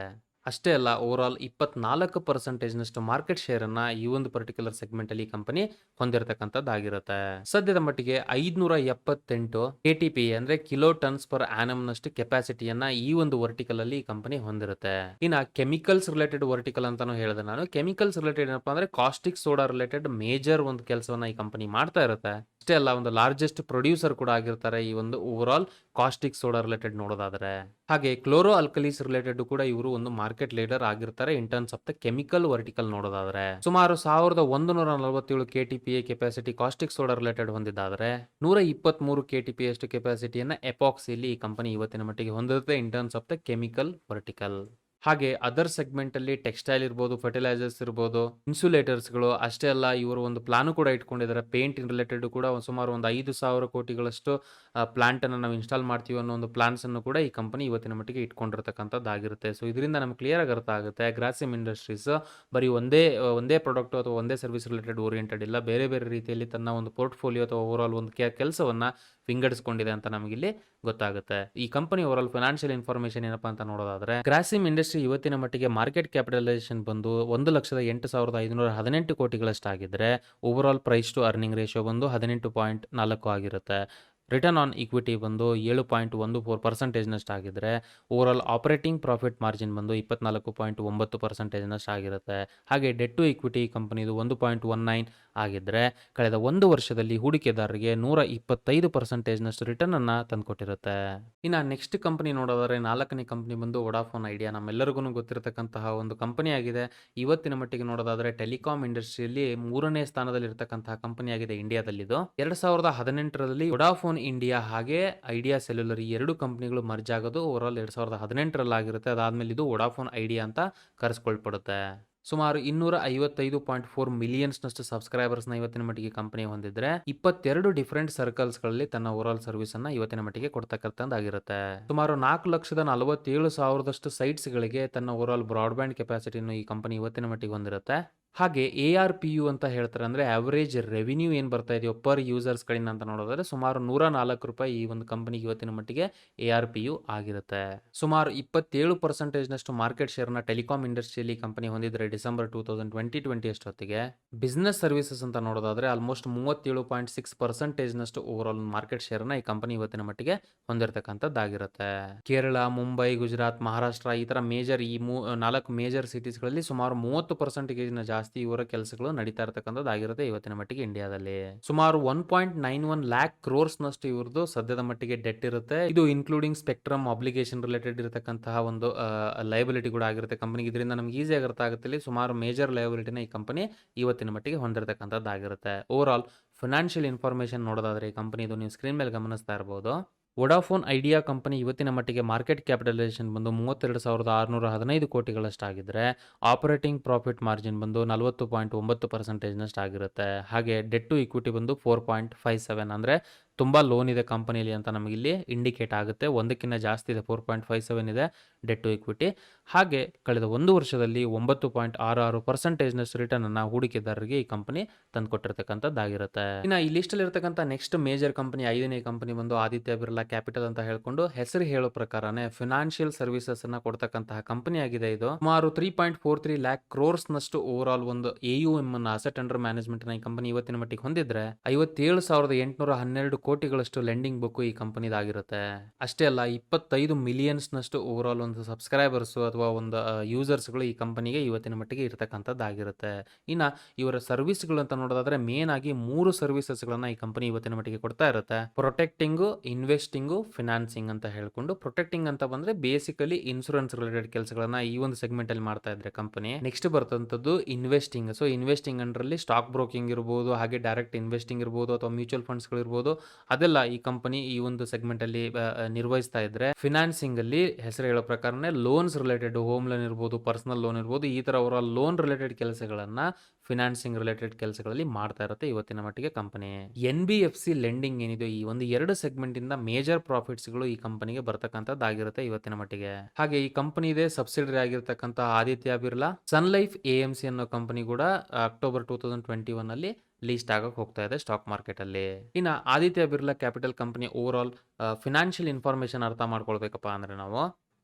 ಅಷ್ಟೇ ಅಲ್ಲ ಓವರಾಲ್ 24% ಮಾರ್ಕೆಟ್ ಶೇರನ್ನು ಈ ಒಂದು ಪರ್ಟಿಕ್ಯುಲರ್ ಸೆಗ್ಮೆಂಟಲ್ಲಿ ಈ ಕಂಪನಿ ಹೊಂದಿರತಕ್ಕಂಥದ್ದಾಗಿರುತ್ತೆ. ಸದ್ಯದ ಮಟ್ಟಿಗೆ 578 KTP ಅಂದರೆ ಕಿಲೋ ಟನ್ಸ್ ಪರ್ ಆನಮ್ನಷ್ಟು ಕೆಪಾಸಿಟಿಯನ್ನ ಈ ಒಂದು ವರ್ಟಿಕಲ್ ಅಲ್ಲಿ ಈ ಕಂಪನಿ ಹೊಂದಿರುತ್ತೆ. ಇನ್ನು ಕೆಮಿಕಲ್ಸ್ ರಿಲೇಟೆಡ್ ವರ್ಟಿಕಲ್ ಅಂತಾನು ಹೇಳಿದೆ ನಾನು. ಕೆಮಿಕಲ್ಸ್ ರಿಲೇಟೆಡ್ ಏನಪ್ಪಾ ಅಂದ್ರೆ ಕಾಸ್ಟಿಕ್ ಸೋಡಾ ರಿಲೇಟೆಡ್ ಮೇಜರ್ ಒಂದು ಕೆಲಸವನ್ನ ಈ ಕಂಪನಿ ಮಾಡ್ತಾ ಇರುತ್ತೆ. ಅಷ್ಟೇ ಅಲ್ಲ ಒಂದು ಲಾರ್ಜೆಸ್ಟ್ ಪ್ರೊಡ್ಯೂಸರ್ ಕೂಡ ಆಗಿರ್ತಾರೆ ಈ ಒಂದು ಓವರಾಲ್ ಕಾಸ್ಟಿಕ್ ಸೋಡಾ ರಿಲೇಟೆಡ್ ನೋಡೋದಾದ್ರೆ. ಹಾಗೆ ಕ್ಲೋರೋ ಅಲ್ಕಲೀಸ್ ರಿಲೇಟೆಡ್ ಕೂಡ ಇವರು ಒಂದು ಮಾರ್ಕೆಟ್ ಲೀಡರ್ ಆಗಿರ್ತಾರೆ in terms of the chemical vertical ನೋಡೋದಾದ್ರೆ. ಸುಮಾರು 1147 KTPA capacity caustic soda related ಹೊಂದಿದ್ದಾದ್ರೆ 123 KTPA ಅಷ್ಟು ಕೆಪಾಸಿಟಿಯನ್ನ ಎಪಾಕ್ಸಿಲಿ ಈ ಕಂಪನಿ ಇವತ್ತಿನ ಮಟ್ಟಿಗೆ ಹೊಂದಿರುತ್ತೆ ಇನ್ terms of the chemical vertical. ಹಾಗೆ ಅದರ್ ಸೆಗ್ಮೆಂಟ್ ಅಲ್ಲಿ ಟೆಕ್ಸ್ಟೈಲ್ ಇರ್ಬೋದು, ಫರ್ಟಿಲೈಸರ್ಸ್ ಇರ್ಬೋದು, ಇನ್ಸುಲೇಟರ್ಸ್ಗಳು ಅಷ್ಟೇ ಅಲ್ಲ ಇವರು ಒಂದು ಪ್ಲಾನು ಕೂಡ ಇಟ್ಕೊಂಡಿದ್ದಾರೆ. ಪೇಂಟ್ ರಿಲೇಟೆಡ್ ಕೂಡ ಸುಮಾರು ಒಂದು 5,000 ಕೋಟಿಗಳಷ್ಟು ಪ್ಲಾಂಟ್ ಅನ್ನು ನಾವು ಇನ್ಸ್ಟಾಲ್ ಮಾಡ್ತೀವಿ ಅನ್ನೋ ಒಂದು ಪ್ಲಾನ್ಸ್ ಅನ್ನು ಕೂಡ ಈ ಕಂಪನಿ ಇವತ್ತಿನ ಮಟ್ಟಿಗೆ ಇಟ್ಕೊಂಡಿರ್ತಕ್ಕಂಥದ್ದಾಗಿರುತ್ತೆ. ಸೊ ಇದರಿಂದ ನಮ್ಗೆ ಕ್ಲಿಯರ್ ಆಗಿ ಅರ್ಥ ಆಗುತ್ತೆ ಗ್ರಾಸಿಮ್ ಇಂಡಸ್ಟ್ರೀಸ್ ಬರೀ ಒಂದೇ ಪ್ರಾಡಕ್ಟ್ ಅಥವಾ ಒಂದೇ ಸರ್ವಿಸ್ ರಿಲೇಟೆಡ್ ಓರಿಯೆಂಟೆಡ್ ಇಲ್ಲ, ಬೇರೆ ಬೇರೆ ರೀತಿಯಲ್ಲಿ ತನ್ನ ಒಂದು ಪೋರ್ಟ್ಫೋಲಿಯೋ ಅಥವಾ ಓವರಾಲ್ ಒಂದು ಕೆಲಸವನ್ನ ವಿಂಗಡಿಸಿಕೊಂಡಿದೆ ಅಂತ ನಮಗಿಲ್ಲಿ ಗೊತ್ತಾಗುತ್ತೆ. ಈ ಕಂಪನಿ ಓವರಾಲ್ ಫೈನಾನ್ಷಿಯಲ್ ಇನ್ಫಾರ್ಮೇಷನ್ ಏನಪ್ಪಾ ಅಂತ ನೋಡೋದಾದ್ರೆ ಗ್ರಾಸಿಮ್ ಇಂಡಸ್ಟ್ರಿ ಇವತ್ತಿನ ಮಟ್ಟಿಗೆ ಮಾರ್ಕೆಟ್ ಕ್ಯಾಪಿಟಲೈಸೇಷನ್ ಬಂದು 1,08,518 ಕೋಟಿಗಳಷ್ಟಾಗಿದ್ರೆ overall price to earning ratio ಬಂದು 18.4 ಆಗಿರುತ್ತೆ. ರಿಟರ್ನ್ ಆನ್ ಇಕ್ವಿಟಿ ಬಂದು 7.14% ಆಗಿದ್ರೆ ಓವರಾಲ್ ಆಪರೇಟಿಂಗ್ ಪ್ರಾಫಿಟ್ ಮಾರ್ಜಿನ್ ಬಂದು 24.9% ಆಗಿರುತ್ತೆ. ಹಾಗೆ ಡೆಟ್ ಟು ಇಕ್ವಿಟಿ ಕಂಪನಿದು 1.19 ಆಗಿದ್ರೆ ಕಳೆದ ಒಂದು ವರ್ಷದಲ್ಲಿ ಹೂಡಿಕೆದಾರರಿಗೆ 125% ರಿಟರ್ನ್ ಅನ್ನ ತಂದುಕೊಟ್ಟಿರುತ್ತೆ. ಇನ್ನು ನೆಕ್ಸ್ಟ್ ಕಂಪನಿ ನೋಡೋದಾದ್ರೆ 4ನೇ ಕಂಪನಿ ಬಂದು ವೊಡಾಫೋನ್ ಐಡಿಯಾ. ನಮ್ಮೆಲ್ಲರಿಗೂ ಗೊತ್ತಿರತಕ್ಕಂತಹ ಒಂದು ಕಂಪನಿ ಆಗಿದೆ. ಇವತ್ತಿನ ಮಟ್ಟಿಗೆ ನೋಡೋದಾದ್ರೆ ಟೆಲಿಕಾಂ ಇಂಡಸ್ಟ್ರಿಯಲ್ಲಿ 3ನೇ ಸ್ಥಾನದಲ್ಲಿ ಇರತಕ್ಕಂತಹ ಕಂಪನಿ ಆಗಿದೆ ಇಂಡಿಯಾದಲ್ಲಿದು. 2018ರಲ್ಲಿ ವೊಡಾಫೋನ್ ಇಂಡಿಯಾ ಹಾಗೆ ಐಡಿಯಾ ಸೆಲ್ಯುಲರ್ ಈ ಎರಡು ಕಂಪನಿಗಳು ಮರ್ಜ್ ಆಗೋದು ಓವರಾಲ್ 2018ರಲ್ಲಿ ಆಗಿರುತ್ತೆ. ಅದಾದ್ಮೇಲೆ ಇದು ವೊಡಾಫೋನ್ ಐಡಿಯಾ ಅಂತ ಕರೆಸ್ಕೊಳ್ಪಡುತ್ತೆ. ಸುಮಾರು 255.4 ಮಿಲಿಯನ್ಸ್ನಷ್ಟು ಸಬ್ಸ್ಕ್ರೈಬರ್ಸ್ನ ಇವತ್ತಿನ ಮಟ್ಟಿಗೆ ಕಂಪನಿ ಹೊಂದಿದ್ರೆ 22 ಡಿಫರೆಂಟ್ ಸರ್ಕಲ್ಸ್ಗಳಲ್ಲಿ ತನ್ನ ಓವರಾಲ್ ಸರ್ವಿಸ್ ಅನ್ನ ಇವತ್ತಿನ ಮಟ್ಟಿಗೆ ಕೊಡ್ತಕ್ಕಂಥದ್ದಾಗಿರುತ್ತೆ. ಸುಮಾರು 4,47,000 ಸೈಟ್ಸ್ಗಳಿಗೆ ತನ್ನ ಓವರಾಲ್ ಬ್ರಾಡ್ಬ್ಯಾಂಡ್ ಕೆಪಾಸಿಟಿಯನ್ನು ಈ ಕಂಪನಿ ಇವತ್ತಿನ ಮಟ್ಟಿಗೆ ಹೊಂದಿರುತ್ತೆ. ಹಾಗೆ ARPU ಅಂತ ಹೇಳ್ತಾರೆ, ಅಂದರೆ ಆವರೇಜ್ ರೆವಿನ್ಯೂ ಏನು ಬರ್ತಾ ಇದೆಯೋ ಪರ್ ಯೂಸರ್ಸ್ ಕಡೆಯಿಂದ ಅಂತ ನೋಡೋದಾದ್ರೆ ಸುಮಾರು ₹104 ಈ ಒಂದು ಕಂಪನಿಗೆ ಇವತ್ತಿನ ಮಟ್ಟಿಗೆ ARPU ಆಗಿರುತ್ತೆ. ಸುಮಾರು 27% ಮಾರ್ಕೆಟ್ ಶೇರ್ನ ಟೆಲಿಕಾಂ ಇಂಡಸ್ಟ್ರಿಯಲ್ಲಿ ಕಂಪನಿ ಹೊಂದಿದ್ರೆ ಡಿಸೆಂಬರ್ 2020 ಅಷ್ಟೊತ್ತಿಗೆ. ಬಿಸ್ನೆಸ್ ಸರ್ವಿಸಸ್ ಅಂತ ನೋಡೋದಾದ್ರೆ ಆಲ್ಮೋಸ್ಟ್ 37.6% ಓವರಾಲ್ ಮಾರ್ಕೆಟ್ ಶೇರ್ನ ಈ ಕಂಪನಿ ಇವತ್ತಿನ ಮಟ್ಟಿಗೆ ಹೊಂದಿರತಕ್ಕಂಥದ್ದಾಗಿರುತ್ತೆ. ಕೇರಳ, ಮುಂಬೈ, ಗುಜರಾತ್, ಮಹಾರಾಷ್ಟ್ರ ಈ ತರ ಮೇಜರ್ ಈ 4 ಮೇಜರ್ ಸಿಟೀಸ್ಗಳಲ್ಲಿ ಸುಮಾರು 30% ಜಾಸ್ತಿ ಇವರ ಕೆಲಸಗಳು ನಡೀತಾ ಇರತಕ್ಕಂಥದ್ದಾಗಿರುತ್ತೆ ಇವತ್ತಿನ ಮಟ್ಟಿಗೆ ಇಂಡಿಯಾದಲ್ಲಿ. ಸುಮಾರು 1.91 ಲ್ಯಾಕ್ ಕ್ರೋರ್ಸ್ ನಷ್ಟು ಇವ್ರದ್ದು ಸದ್ಯದ ಮಟ್ಟಿಗೆ ಡೆಟ್ ಇರುತ್ತೆ. ಇದು ಇನ್ಕ್ಲೂಡಿಂಗ್ ಸ್ಪೆಕ್ಟ್ರಮ್ ಆಬ್ಲಿಗೇಷನ್ ರಿಲೇಟೆಡ್ ಇರತಕ್ಕಂತಹ ಒಂದು ಲಯಬಿಲಿಟಿ ಕೂಡ ಆಗಿರುತ್ತೆ ಕಂಪನಿಗೆ. ಇದರಿಂದ ನಮ್ಗೆ ಈಸಿಯಾಗಿ ಅರ್ಥ ಆಗುತ್ತೆ ಸುಮಾರು ಮೇಜರ್ ಲಯಬಿಲಿಟಿನ ಈ ಕಂಪನಿ ಇವತ್ತಿನ ಮಟ್ಟಿಗೆ ಹೊಂದಿರತಕ್ಕಂಥದ್ದಾಗಿರುತ್ತೆ. ಓವರಾಲ್ ಫೈನಾನ್ಷಿಯಲ್ ಇನ್ಫಾರ್ಮೇಷನ್ ನೋಡೋದಾದ್ರೆ ಈ ಕಂಪನಿದು ನೀವು ಸ್ಕ್ರೀನ್ ಮೇಲೆ ಗಮನಿಸ್ತಾ ಇರಬಹುದು. ವೊಡಾಫೋನ್ ಐಡಿಯಾ ಕಂಪನಿ ಇವತ್ತಿನ ಮಟ್ಟಿಗೆ ಮಾರ್ಕೆಟ್ ಕ್ಯಾಪಿಟಲೈಸೇಷನ್ ಬಂದು 32,615 ಕೋಟಿಗಳಷ್ಟಾಗಿದ್ರೆ ಆಪರೇಟಿಂಗ್ ಪ್ರಾಫಿಟ್ ಮಾರ್ಜಿನ್ ಬಂದು 40.9% ಆಗಿರುತ್ತೆ. ಹಾಗೆ ಡೆಟ್ ಟು ಇಕ್ವಿಟಿ ಬಂದು 4.57 ಅಂದರೆ ತುಂಬ ಲೋನ್ ಇದೆ ಕಂಪನಿಯಲ್ಲಿ ಅಂತ ನಮಗಿಲ್ಲಿ ಇಂಡಿಕೇಟ್ ಆಗುತ್ತೆ. ಒಂದಕ್ಕಿಂತ ಜಾಸ್ತಿ ಇದೆ, 4.57 ಇದೆ ಡೆಟ್ ಟು ಇಕ್ವಿಟಿ. ಹಾಗೆ ಕಳೆದ 1 ವರ್ಷದಲ್ಲಿ 9.66% ರಿಟರ್ನನ್ನು ಹೂಡಿಕೆದಾರರಿಗೆ ಈ ಕಂಪನಿ ತಂದುಕೊಟ್ಟಿರ್ತಕ್ಕಂಥದ್ದಾಗಿರುತ್ತೆ. ಇನ್ನು ಈ ಲಿಸ್ಟಲ್ಲಿ ಇರ್ತಕ್ಕಂಥ ನೆಕ್ಸ್ಟ್ ಮೇಜರ್ ಕಂಪನಿ, 5ನೇ ಕಂಪನಿ ಬಂದು ಆದಿತ್ಯ ಬಿರ್ಲಾ ಕ್ಯಾಪಿಟಲ್ ಅಂತ ಹೇಳ್ಕೊಂಡು ಹೆಸರು ಹೇಳೋ ಪ್ರಕಾರನೇ ಫಿನಾನ್ಷಿಯಲ್ ಸರ್ವಿಸಸ್ ಅನ್ನ ಕೊಡ್ತಕ್ಕಂತಹ ಕಂಪನಿ ಆಗಿದೆ. ಇದು ಸುಮಾರು 3.43 ಲ್ಯಾಕ್ ಕ್ರೋರ್ಸ್ ನಷ್ಟು ಓವರ್ ಆಲ್ ಒಂದು AUM ಅನ್ನ ಅಸೆಟ್ ಅಂಡರ್ ಮ್ಯಾನೇಜ್ಮೆಂಟ್ ನ ಈ ಕಂಪನಿ ಇವತ್ತಿನ ಮಟ್ಟಿಗೆ ಹೊಂದಿದ್ರೆ 57,812 ಕೋಟಿಗಳಷ್ಟು ಲೆಂಡಿಂಗ್ ಬುಕ್ ಈ ಕಂಪನಿದಾಗಿರುತ್ತೆ. ಅಷ್ಟೇ ಅಲ್ಲ, 25 ಮಿಲಿಯನ್ಸ್ ನಷ್ಟು ಓವರ್ ಆಲ್ ಒಂದು ಸಬ್ಸ್ಕ್ರೈಬರ್ಸ್ ಅಥವಾ ಒಂದು ಯೂಸರ್ಸ್ಗಳು ಈ ಕಂಪನಿಗೆ ಇವತ್ತಿನ ಮಟ್ಟಿಗೆ ಇರತಕ್ಕಂಥದ್ದಾಗಿರುತ್ತೆ. ಇನ್ನು ಇವರ ಸರ್ವಿಸ್ಗಳು ಅಂತ ನೋಡೋದಾದ್ರೆ ಮೇನ್ ಆಗಿ 3 ಸರ್ವಿಸಸ್ಗಳನ್ನ ಈ ಕಂಪನಿ ಇವತ್ತಿನ ಮಟ್ಟಿಗೆ ಕೊಡ್ತಾ ಇರುತ್ತೆ. ಪ್ರೊಟೆಕ್ಟಿಂಗು, ಇನ್ವೆಸ್ಟಿಂಗು, ಫಿನಾನ್ಸಿಂಗ್ ಅಂತ ಹೇಳ್ಕೊಂಡು. ಪ್ರೊಟೆಕ್ಟಿಂಗ್ ಅಂತ ಬಂದ್ರೆ ಬೇಸಿಕಲಿ ಇನ್ಶೂರೆನ್ಸ್ ರಿಲೇಟೆಡ್ ಕೆಲಸಗಳನ್ನ ಈ ಒಂದು ಸೆಗ್ಮೆಂಟ್ ಅಲ್ಲಿ ಮಾಡ್ತಾ ಇದ್ರೆ ಕಂಪನಿ. ನೆಕ್ಸ್ಟ್ ಬರ್ತಂತದ್ದು ಇನ್ವೆಸ್ಟಿಂಗ್. ಸೊ ಇನ್ವೆಸ್ಟಿಂಗ್ ಅಂಡ್ರಲ್ಲಿ ಸ್ಟಾಕ್ ಬ್ರೋಕಿಂಗ್ ಇರಬಹುದು, ಹಾಗೆ ಡೈರೆಕ್ಟ್ ಇನ್ವೆಸ್ಟಿಂಗ್ ಇರಬಹುದು ಅಥವಾ ಮ್ಯೂಚುವಲ್ ಫಂಡ್ಸ್ ಗಳು ಇರಬಹುದು, ಅದೆಲ್ಲ ಈ ಕಂಪನಿ ಈ ಒಂದು ಸೆಗ್ಮೆಂಟ್ ಅಲ್ಲಿ ನಿರ್ವಹಿಸ್ತಾ ಇದ್ರೆ, ಫಿನಾನ್ಸಿಂಗ್ ಅಲ್ಲಿ ಹೆಸರು ಹೇಳೋ ಪ್ರಕಾರನೇ ಲೋನ್ಸ್ ರಿಲೇಟೆಡ್, ಹೋಮ್ ಲೋನ್ ಇರಬಹುದು, ಪರ್ಸನಲ್ ಲೋನ್ ಇರಬಹುದು, ಈ ತರ ಅವರ ಲೋನ್ ರಿಲೇಟೆಡ್ ಕೆಲಸಗಳನ್ನ ಫಿನಾನ್ಸಿಂಗ್ ರಿಲೇಟೆಡ್ ಕೆಲಸಗಳಲ್ಲಿ ಮಾಡ್ತಾ ಇರುತ್ತೆ ಇವತ್ತಿನ ಮಟ್ಟಿಗೆ ಕಂಪನಿ. NBFC ಲೆಂಡಿಂಗ್ ಏನಿದೆ, ಈ ಒಂದು 2 ಸೆಗ್ಮೆಂಟ್ ಇಂದ ಮೇಜರ್ ಪ್ರಾಫಿಟ್ಸ್ ಗಳು ಈ ಕಂಪನಿಗೆ ಬರ್ತಕ್ಕಂಥದ್ದಾಗಿರುತ್ತೆ ಇವತ್ತಿನ ಮಟ್ಟಿಗೆ. ಹಾಗೆ ಈ ಕಂಪನಿ ಇದೆ ಸಬ್ಸಿಡರಿ ಆಗಿರ್ತಕ್ಕಂಥ ಆದಿತ್ಯ ಬಿರ್ಲಾ ಸನ್ ಲೈಫ್ AMC ಅನ್ನೋ ಕಂಪನಿ ಕೂಡ ಅಕ್ಟೋಬರ್ 2021 ಅಲ್ಲಿ ಲೀಸ್ಟ್ ಆಗಕ್ಕೆ ಹೋಗ್ತಾ ಇದೆ ಸ್ಟಾಕ್ ಮಾರ್ಕೆಟ್ ಅಲ್ಲಿ. ಇನ್ನು Aditya Birla capital company over all financial information ಅರ್ಥ ಮಾಡ್ಕೊಳ್ಬೇಕಪ್ಪ ಅಂದ್ರೆ ನಾವು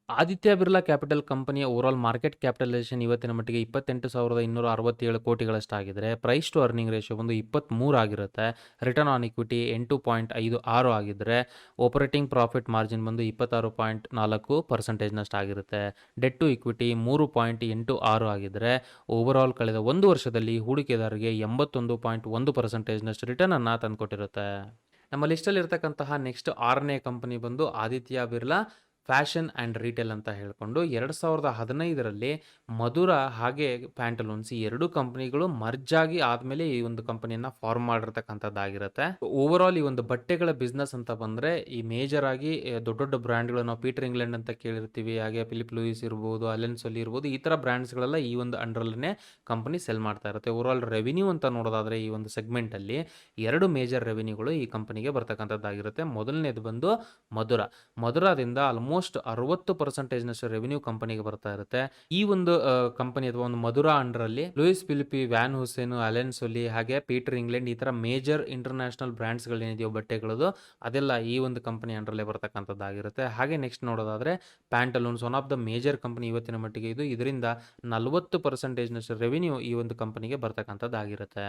ಆದಿತ್ಯ ಬಿರ್ಲಾ ಕ್ಯಾಪಿಟಲ್ ಕಂಪನಿಯ ಓವರಾಲ್ ಮಾರ್ಕೆಟ್ ಕ್ಯಾಪಿಟಲೈಸೇಷನ್ ಇವತ್ತಿನ ಮಟ್ಟಿಗೆ 28,267 ಕೋಟಿಗಳಷ್ಟಾಗಿದ್ರೆ, ಪ್ರೈಸ್ ಟು ಅರ್ನಿಂಗ್ ರೇಷಿಯೋ ಒಂದು 23 ಆಗಿರುತ್ತೆ. ರಿಟರ್ನ್ ಆನ್ ಇಕ್ವಿಟಿ 8.56 ಆಗಿದ್ರೆ, ಆಪರೇಟಿಂಗ್ ಪ್ರಾಫಿಟ್ ಮಾರ್ಜಿನ್ ಬಂದು 26.4% ಆಗಿರುತ್ತೆ. ಡೆಟ್ ಟು ಇಕ್ವಿಟಿ 3.86 ಆಗಿದ್ರೆ, ಓವರ್ ಆಲ್ ಕಳೆದ 1 ವರ್ಷದಲ್ಲಿ ಹೂಡಿಕೆದಾರರಿಗೆ 81.1% ರಿಟರ್ನ್ ಅನ್ನ ತಂದುಕೊಟ್ಟಿರುತ್ತೆ. ನಮ್ಮ ಲಿಸ್ಟಲ್ಲಿ ಇರ್ತಕ್ಕಂತಹ ನೆಕ್ಸ್ಟ್ 6ನೇ ಕಂಪನಿ ಬಂದು Aditya Birla fashion and retail ಅಂತ ಹೇಳ್ಕೊಂಡು 2015ರಲ್ಲಿ ಮಧುರ ಹಾಗೆ ಪ್ಯಾಂಟಲೂನ್ಸ್ ಈ 2 ಕಂಪನಿಗಳು ಮರ್ಜ್ ಆಗಿ ಆದಮೇಲೆ ಈ ಒಂದು ಕಂಪನಿಯನ್ನು ಫಾರ್ಮ್ ಮಾಡಿರ್ತಕ್ಕಂಥದ್ದಾಗಿರುತ್ತೆ. ಓವರ್ ಆಲ್ ಈ ಒಂದು ಬಟ್ಟೆಗಳ ಬಿಸ್ನೆಸ್ ಅಂತ ಬಂದರೆ ಈ ಮೇಜರ್ ಆಗಿ ದೊಡ್ಡ ದೊಡ್ಡ ಬ್ರ್ಯಾಂಡ್ಗಳು, ನಾವು ಪೀಟರ್ ಇಂಗ್ಲೆಂಡ್ ಅಂತ ಕೇಳಿರ್ತೀವಿ, ಹಾಗೆ ಫಿಲಿಪ್ ಲೂಯಿಸ್ ಇರ್ಬೋದು, ಅಲೆನ್ ಸೊಲಿ ಇರ್ಬೋದು, ಈ ಥರ ಬ್ರ್ಯಾಂಡ್ಸ್ಗಳೆಲ್ಲ ಈ ಒಂದು ಅಂಡರಲ್ಲೇ ಕಂಪನಿ ಸೆಲ್ ಮಾಡ್ತಾ ಇರುತ್ತೆ. ಓವರ್ ಆಲ್ ರೆವಿನ್ಯೂ ಅಂತ ನೋಡೋದಾದರೆ ಈ ಒಂದು ಸೆಗ್ಮೆಂಟಲ್ಲಿ 2 ಮೇಜರ್ ರೆವಿನ್ಯೂಗಳು ಈ ಕಂಪನಿಗೆ ಬರ್ತಕ್ಕಂಥದ್ದಾಗಿರುತ್ತೆ. ಮೊದಲನೇದು ಬಂದು ಮಧುರಾದಿಂದ ಆಲ್ಮೋಸ್ಟ್ 60% ರೆವಿನ್ಯೂ ಕಂಪನಿಗೆ ಬರ್ತಾ ಇರುತ್ತೆ. ಈ ಒಂದು ಕಂಪನಿ ಅಥವಾ ಒಂದು ಮಧುರಾ ಅಂಡರಲ್ಲಿ Louis Philippe, Van Heusen, Allen Solly ಹಾಗೆ ಪೀಟರ್ ಇಂಗ್ಲೆಂಡ್ ಈ ತರ ಮೇಜರ್ ಇಂಟರ್ನ್ಯಾಷನಲ್ ಬ್ರ್ಯಾಂಡ್ಸ್ ಗಳೇನಿದೆಯೋ ಬಟ್ಟೆಗಳದು, ಅದೆಲ್ಲ ಈ ಒಂದು ಕಂಪನಿ ಅಂಡರಲ್ಲೇ ಬರ್ತಕ್ಕಂಥದ್ದಾಗಿರುತ್ತೆ. ಹಾಗೆ ನೆಕ್ಸ್ಟ್ ನೋಡೋದಾದ್ರೆ Pantaloons one of the major company ಇವತ್ತಿನ ಮಟ್ಟಿಗೆ ಇದು. ಇದರಿಂದ 40% ರೆವಿನ್ಯೂ ಈ ಒಂದು ಕಂಪನಿಗೆ ಬರ್ತಕ್ಕಂಥದ್ದಾಗಿರುತ್ತೆ.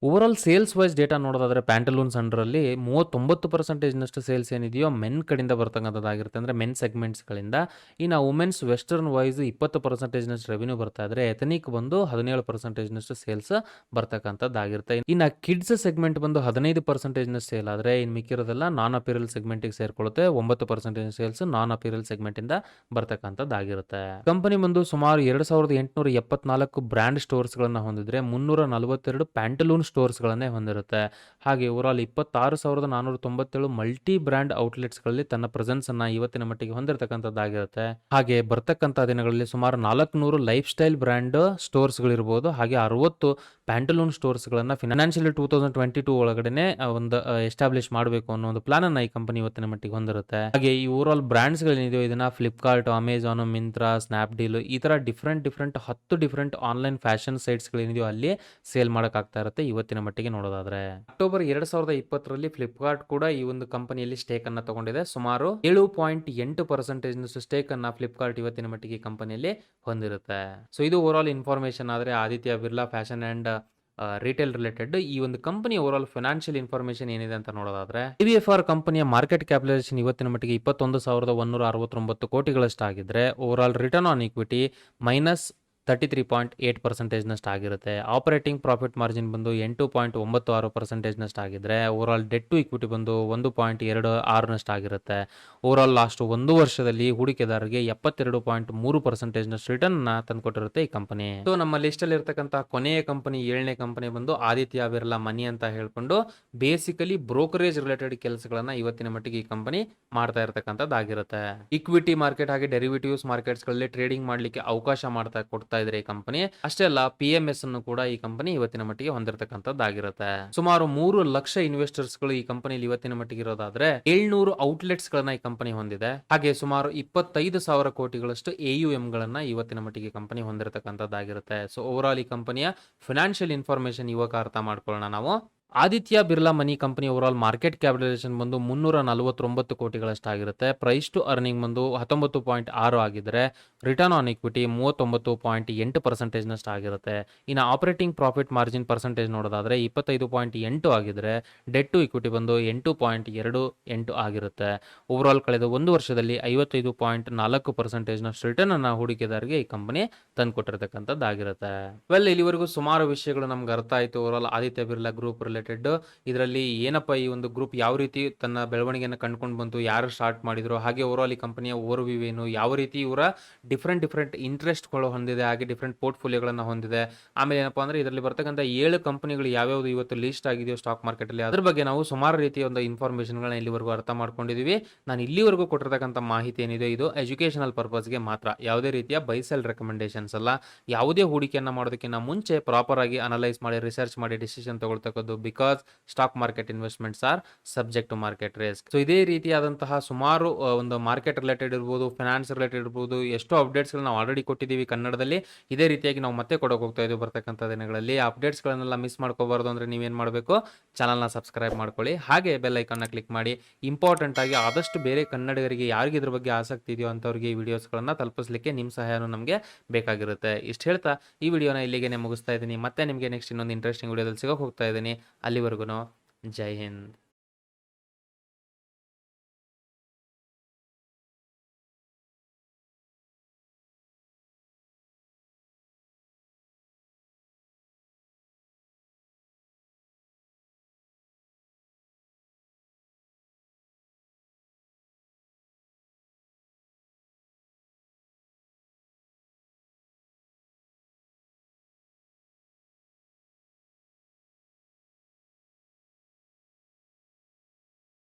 Over all sales wise data ನೋಡೋದಾದ್ರೆ ಪ್ಯಾಂಟಲೂನ್ಸ್ ಅಂಡರಲ್ಲಿ 39% ಸೇಲ್ಸ್ ಏನಿದೆಯೋ ಮೆನ್ ಕಡೆಯಿಂದ ಬರ್ತಕ್ಕಂಥದ್ದಾಗಿರುತ್ತೆ, ಅಂದರೆ ಮೆನ್ ಸೆಗ್ಮೆಂಟ್ಸ್ಗಳಿಂದ. ಇನ್ನು ವುಮೆನ್ಸ್ ವೆಸ್ಟರ್ನ್ ವೈಸ್ 20% ರೆವಿನ್ಯೂ ಬರ್ತಾ ಇದ್ರೆ, ಎಥನಿಕ್ ಬಂದು 17% ಸೇಲ್ಸ್ ಬರ್ತಕ್ಕಂಥದ್ದಾಗಿರುತ್ತೆ. ಇನ್ನು ಕಿಡ್ಸ್ ಸೆಗ್ಮೆಂಟ್ ಬಂದು 15% ಸೇಲ್ ಆದರೆ, ಇನ್ನು ಮಿಕ್ಕಿರೋದೆಲ್ಲ ನಾನ್ ಅಪೀರಲ್ ಸೆಗ್ಮೆಂಟಿಗೆ ಸೇರ್ಕೊಳ್ಳುತ್ತೆ. 9% ಸೇಲ್ಸ್ ನಾನ್ ಅಪೀರಲ್ ಸೆಗ್ಮೆಂಟ್ ಇಂದ ಬರ್ತಕ್ಕಂಥದ್ದಾಗಿರುತ್ತೆ. ಕಂಪನಿ ಬಂದು ಸುಮಾರು 2874 ಬ್ರ್ಯಾಂಡ್ ಸ್ಟೋರ್ಸ್ಗಳನ್ನು ಹೊಂದಿದ್ರೆ, 342 ಪ್ಯಾಂಟಲೂನ್ ಸ್ಟೋರ್ಸ್ಗಳನ್ನೇ ಹೊಂದಿರುತ್ತೆ. ಹಾಗೆ ಓವರಾಲ್ 26,497 ಮಲ್ಟಿ ಬ್ರ್ಯಾಂಡ್ ಔಟ್ಲೆಟ್ಸ್ಗಳಲ್ಲಿ ತನ್ನ ಪ್ರೆಸೆನ್ಸ್ ಅನ್ನ ಇವತ್ತಿನ ಮಟ್ಟಿಗೆ ಹೊಂದಿರತಕ್ಕಂಥದ್ದಾಗಿರುತ್ತೆ. ಹಾಗೆ ಬರ್ತಕ್ಕಂಥ ದಿನಗಳಲ್ಲಿ ಸುಮಾರು 400 ಲೈಫ್ ಸ್ಟೈಲ್ ಬ್ರ್ಯಾಂಡ್ ಸ್ಟೋರ್ಸ್ಗಳಿರ್ಬೋದು, ಹಾಗೆ 60 ಪ್ಯಾಂಟಲೂನ್ ಸ್ಟೋರ್ಸ್ಗಳನ್ನು ಫಿನಾನ್ಷಿಯಲಿ 2022 ಒಳಗಡೆ ಒಂದು ಎಸ್ಟಾಬ್ಲಿಷ್ ಮಾಡಬೇಕು ಅನ್ನೋ ಒಂದು ಪ್ಲಾನ್ ಅನ್ನ ಈ ಕಂಪನಿ ಇವತ್ತಿನ ಮಟ್ಟಿಗೆ ಹೊಂದಿರುತ್ತೆ. ಹಾಗೆ ಈ ಓವರ್ ಆಲ್ ಬ್ರ್ಯಾಂಡ್ಸ್ಗಳೇನಿದೆಯೋ ಇದನ್ನ ಫ್ಲಿಪ್ಕಾರ್ಟ್, ಅಮೆಜಾನ್, ಮಿಂತ್ರಾ, ಸ್ನ್ಯಾಪ್ಡೀಲ್ ಈ ತರ ಡಿಫ್ರೆಂಟ್ 10 ಡಿಫ್ರೆಂಟ್ ಆನ್ಲೈನ್ ಫ್ಯಾಷನ್ ಸೈಟ್ಸ್ಗಳೇನಿದೆಯೋ ಅಲ್ಲಿ ಸೇಲ್ ಮಾಡೋಕ್ಕಾಗ್ತಾ ಇರುತ್ತೆ ಇವತ್ತಿನ ಮಟ್ಟಿಗೆ ನೋಡೋದಾದ್ರೆ. ಅಕ್ಟೋಬರ್ 2020ರಲ್ಲಿ ಫ್ಲಿಪ್ಕಾರ್ಟ್ ಕೂಡ ಈ ಒಂದು ಕಂಪನಿಯಲ್ಲಿ ಸ್ಟೇಕ್ ಅನ್ನ ತಗೊಂಡಿದೆ. ಸುಮಾರು 7.8% ಸ್ಟೇಕ್ ಅನ್ನ ಫ್ಲಿಪ್ಕಾರ್ಟ್ ಇವತ್ತಿನ ಮಟ್ಟಿಗೆ ಕಂಪನಿಯಲ್ಲಿ ಹೊಂದಿರುತ್ತೆ. ಸೊ ಇದು ಓವರ್ ಆಲ್ ಇನ್ಫಾರ್ಮೇಶನ್ ಆದರೆ Aditya Birla fashion and retail related. ಈ ಒಂದು company over all financial information ಏನಿದೆ ಅಂತ ನೋಡೋದಾದ್ರೆ, IBFR ಕಂಪನಿಯ ಮಾರ್ಕೆಟ್ ಕ್ಯಾಪಿಟಲೈಸೇಷನ್ ಇವತ್ತಿನ ಮಟ್ಟಿಗೆ 21,169 ಕೋಟಿಗಳಷ್ಟಾಗಿದ್ರೆ, over all return on equity -33.8% ಆಗಿರುತ್ತೆ. ಆಪರೇಟಿಂಗ್ ಪ್ರಾಫಿಟ್ ಮಾರ್ಜಿನ್ ಬಂದು 8.96% ಆಗಿದ್ರೆ, over all debt to equity ಬಂದು 1.26 ಆಗಿರುತ್ತೆ. ಓವರ್ ಆಲ್ ಲಾಸ್ಟ್ 1 ವರ್ಷದಲ್ಲಿ ಹೂಡಿಕೆದಾರರಿಗೆ 72.3% ರಿಟರ್ನ್ ತಂದುಕೊಟ್ಟಿರುತ್ತೆ ಈ ಕಂಪನಿ. ಸೊ ನಮ್ಮ ಲಿಸ್ಟ್ ಅಲ್ಲಿ ಇರ್ತಕ್ಕಂಥ ಕೊನೆಯ ಕಂಪನಿ 7ನೇ ಕಂಪನಿ ಬಂದು ಆದಿತ್ಯ ಬಿರ್ಲಾ ಮನಿ ಅಂತ ಹೇಳ್ಕೊಂಡು ಬೇಸಿಕಲಿ ಬ್ರೋಕರೇಜ್ ರಿಲೇಟೆಡ್ ಕೆಲಸಗಳನ್ನ ಇವತ್ತಿನ ಮಟ್ಟಿಗೆ ಈ ಕಂಪನಿ ಮಾಡ್ತಾ ಇರತಕ್ಕಂಥದ್ದಾಗಿರುತ್ತೆ. ಇಕ್ವಿಟಿ ಮಾರ್ಕೆಟ್ ಹಾಗೆ ಡೆರಿವೇಟಿವ್ಸ್ ಮಾರ್ಕೆಟ್ಸ್ ಗಳಲ್ಲಿ ಟ್ರೇಡಿಂಗ್ ಮಾಡ್ಲಿಕ್ಕೆ ಅವಕಾಶ ಕೊಡ್ತಾ ಹೋಗ್ತಾ ಇದ್ರೆ ಈ ಕಂಪನಿ. ಅಷ್ಟೇ ಅಲ್ಲ PMS ಅನ್ನು ಕೂಡ ಈ ಕಂಪನಿ ಇವತ್ತಿನ ಮಟ್ಟಿಗೆ ಹೊಂದಿರತಕ್ಕಂಥದ್ದಾಗಿರುತ್ತೆ. ಸುಮಾರು 3 ಲಕ್ಷ ಇನ್ವೆಸ್ಟರ್ಸ್ ಗಳು ಈ ಕಂಪನಿಯಲ್ಲಿ ಇವತ್ತಿನ ಮಟ್ಟಿಗೆ ಇರೋದಾದ್ರೆ 700 ಔಟ್ಲೆಟ್ಸ್ ಗಳನ್ನ ಈ ಕಂಪನಿ ಹೊಂದಿದೆ. ಹಾಗೆ ಸುಮಾರು 25,000 ಕೋಟಿಗಳಷ್ಟು AUM ಗಳನ್ನ ಇವತ್ತಿನ ಮಟ್ಟಿಗೆ ಕಂಪನಿ ಹೊಂದಿರತಕ್ಕಂಥದ್ದಾಗಿರುತ್ತೆ. ಸೊ ಓವರ್ ಆಲ್ ಈ ಕಂಪನಿಯ ಫಿನಾನ್ಷಿಯಲ್ ಇನ್ಫಾರ್ಮೇಶನ್ ಇವಾಗ ಅರ್ಥ ಮಾಡ್ಕೊಳ್ಳೋಣ ನಾವು. Aditya Birla money company over all market capitalisation ಬಂದು 349 ಕೋಟಿಗಳಷ್ಟಾಗಿರುತ್ತೆ. ಪ್ರೈಸ್ ಟು ಅರ್ನಿಂಗ್ ಬಂದು 19.6 ಆಗಿದ್ರೆ ರಿಟರ್ನ್ ಆನ್ ಇಕ್ವಿಟಿ 39.8% ನಷ್ಟು ಆಗಿರುತ್ತೆ. ಇನ್ನು ಆಪರೇಟಿಂಗ್ ಪ್ರಾಫಿಟ್ ಮಾರ್ಜಿನ್ ಪರ್ಸೆಂಟೇಜ್ ನೋಡೋದಾದ್ರೆ 25.8 ಆಗಿದ್ರೆ ಡೆಟ್ ಟು ಇಕ್ವಿಟಿ ಬಂದು 8.28 ಆಗಿರುತ್ತೆ. ಓವರ್ ಆಲ್ ಕಳೆದ ಒಂದು ವರ್ಷದಲ್ಲಿ 55.4% ನಷ್ಟು ರಿಟರ್ನ್ ಅನ್ನ ಹೂಡಿಕೆದಾರರಿಗೆ ಈ ಕಂಪನಿ ತಂದುಕೊಟ್ಟಿರತಕ್ಕಂಥದ್ದಾಗಿರುತ್ತೆ. ವೆಲ್, ಇಲ್ಲಿವರೆಗೂ ಸುಮಾರು ವಿಷಯಗಳು ನಮ್ಗೆ ಅರ್ಥ ಆಯಿತು over all Aditya Birla group related. ಇದರಲ್ಲಿ ಏನಪ್ಪ ಈ ಒಂದು ಗ್ರೂಪ್ ಯಾವ ರೀತಿ ತನ್ನ ಬೆಳವಣಿಗೆಯನ್ನು ಕಂಡುಕೊಂಡು ಬಂತು, ಯಾರು ಸ್ಟಾರ್ಟ್ ಮಾಡಿದ್ರು, ಹಾಗೆ ಓವರ್ ಆಲ್ ಈ ಕಂಪನಿಯ ಓವರ್ವ್ಯೂ ಏನು, ಯಾವ ರೀತಿ ಇವರ ಡಿಫ್ರೆಂಟ್ ಇಂಟ್ರೆಸ್ಟ್ಗಳು ಹೊಂದಿದೆ, ಹಾಗೆ ಡಿಫ್ರೆಂಟ್ ಪೋರ್ಟ್ಫೋಲಿಯೋಗಳನ್ನು ಹೊಂದಿದೆ. ಆಮೇಲೆ ಏನಪ್ಪಾ ಅಂದ್ರೆ ಇದರಲ್ಲಿ ಬರ್ತಕ್ಕಂಥ 7 ಕಂಪನಿಗಳು ಯಾವ್ಯಾವುದು ಇವತ್ತು ಲಿಸ್ಟ್ ಆಗಿದೆಯೋ ಸ್ಟಾಕ್ ಮಾರ್ಕೆಟ್ ಅಲ್ಲಿ, ಅದ್ರ ಬಗ್ಗೆ ನಾವು ಸುಮಾರು ರೀತಿಯ ಒಂದು ಇನ್ಫಾರ್ಮೇಶನ್ಗಳನ್ನ ಇಲ್ಲಿವರೆಗೂ ಅರ್ಥ ಮಾಡ್ಕೊಂಡಿದೀವಿ. ನಾನು ಇಲ್ಲಿವರೆಗೂ ಕೊಟ್ಟಿರ್ತಕ್ಕಂಥ ಮಾಹಿತಿ ಏನಿದೆ ಇದು ಎಜುಕೇಶನಲ್ ಪರ್ಪಸ್ಗೆ ಮಾತ್ರ, ಯಾವುದೇ ರೀತಿಯ ಬೈಸೆಲ್ ರೆಕಮೆಂಡೇಶನ್ಸ್ ಅಲ್ಲ. ಯಾವುದೇ ಹೂಡಿಕೆಯನ್ನ ಮಾಡೋದಕ್ಕಿಂತ ಮುಂಚೆ ಪ್ರಾಪರ್ ಆಗಿ ಅನಲೈಸ್ ಮಾಡಿ ರಿಸರ್ಚ್ ಮಾಡಿ ಡಿಸಿಷನ್ ತಗೊಳ್ತಕ್ಕದ್ದು. Because stock market investments are subject to market risk. So ಇದೇ ರೀತಿಯಾದಂತಹ ಸುಮಾರು ಒಂದು ಮಾರ್ಕೆಟ್ ರಿಲೇಟೆಡ್ ಇರ್ಬೋದು, ಫೈನಾನ್ಸ್ ರಿಲೇಟೆಡ್ ಇರ್ಬೋದು, ಎಷ್ಟೋ ಅಪ್ಡೇಟ್ಸ್ ನಾವು ಆಲ್ರೆಡಿ ಕೊಟ್ಟಿದ್ದೀವಿ ಕನ್ನಡದಲ್ಲಿ. ಇದೇ ರೀತಿಯಾಗಿ ನಾವು ಮತ್ತೆ ಕೊಡೋಕೆ ಹೋಗ್ತಾ ಇದ್ದೀವಿ ಬರ್ತಕ್ಕಂಥ ದಿನಗಳಲ್ಲಿ. ಅಪ್ಡೇಟ್ಸ್ ಗಳನ್ನೆಲ್ಲ ಮಿಸ್ ಮಾಡ್ಕೋಬಾರ್ದು ಅಂದ್ರೆ ನೀವೇನ್ ಮಾಡಬೇಕು, ಚಾನಲ್ನ ಸಬ್ಸ್ಕ್ರೈಬ್ ಮಾಡ್ಕೊಳ್ಳಿ, ಹಾಗೆ ಬೆಲ್ ಐಕಾನ್ನ ಕ್ಲಿಕ್ ಮಾಡಿ. ಇಂಪಾರ್ಟೆಂಟ್ ಆಗಿ ಆದಷ್ಟು ಬೇರೆ ಕನ್ನಡಿಗರಿಗೆ ಯಾರಿಗೆ ಇದ್ರ ಬಗ್ಗೆ ಆಸಕ್ತಿ ಇದೆಯೋ ಅಂತವ್ರಿಗೆ ಈ ವಿಡಿಯೋಸ್ಗಳನ್ನ ತಲುಪಿಸಲಿಕ್ಕೆ ನಿಮ್ಮ ಸಹಾಯನೂ ನಮಗೆ ಬೇಕಾಗಿರುತ್ತೆ. ಇಷ್ಟು ಹೇಳ್ತಾ ಈ ವಿಡಿಯೋನ ಇಲ್ಲಿಗೆ ಮುಗಿಸ್ತಾ ಇದ್ದೀನಿ. ಮತ್ತೆ ನಿಮಗೆ ನೆಕ್ಸ್ಟ್ ಇನ್ನೊಂದು ಇಂಟ್ರೆಸ್ಟಿಂಗ್ ವಿಡಿಯೋದಲ್ಲಿ ಸಿಗೋಕೆ ಹೋಗ್ತಾ ಇದ್ದೀನಿ. ಅಲ್ಲಿವರೆಗೂ ಜೈ Hind.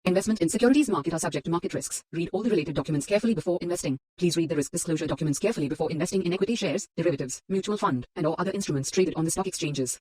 Investment in securities market are subject to market risks. Read all the related documents carefully before investing. Please read the risk disclosure documents carefully before investing in equity shares, derivatives, mutual fund, and or other instruments traded on the stock exchanges.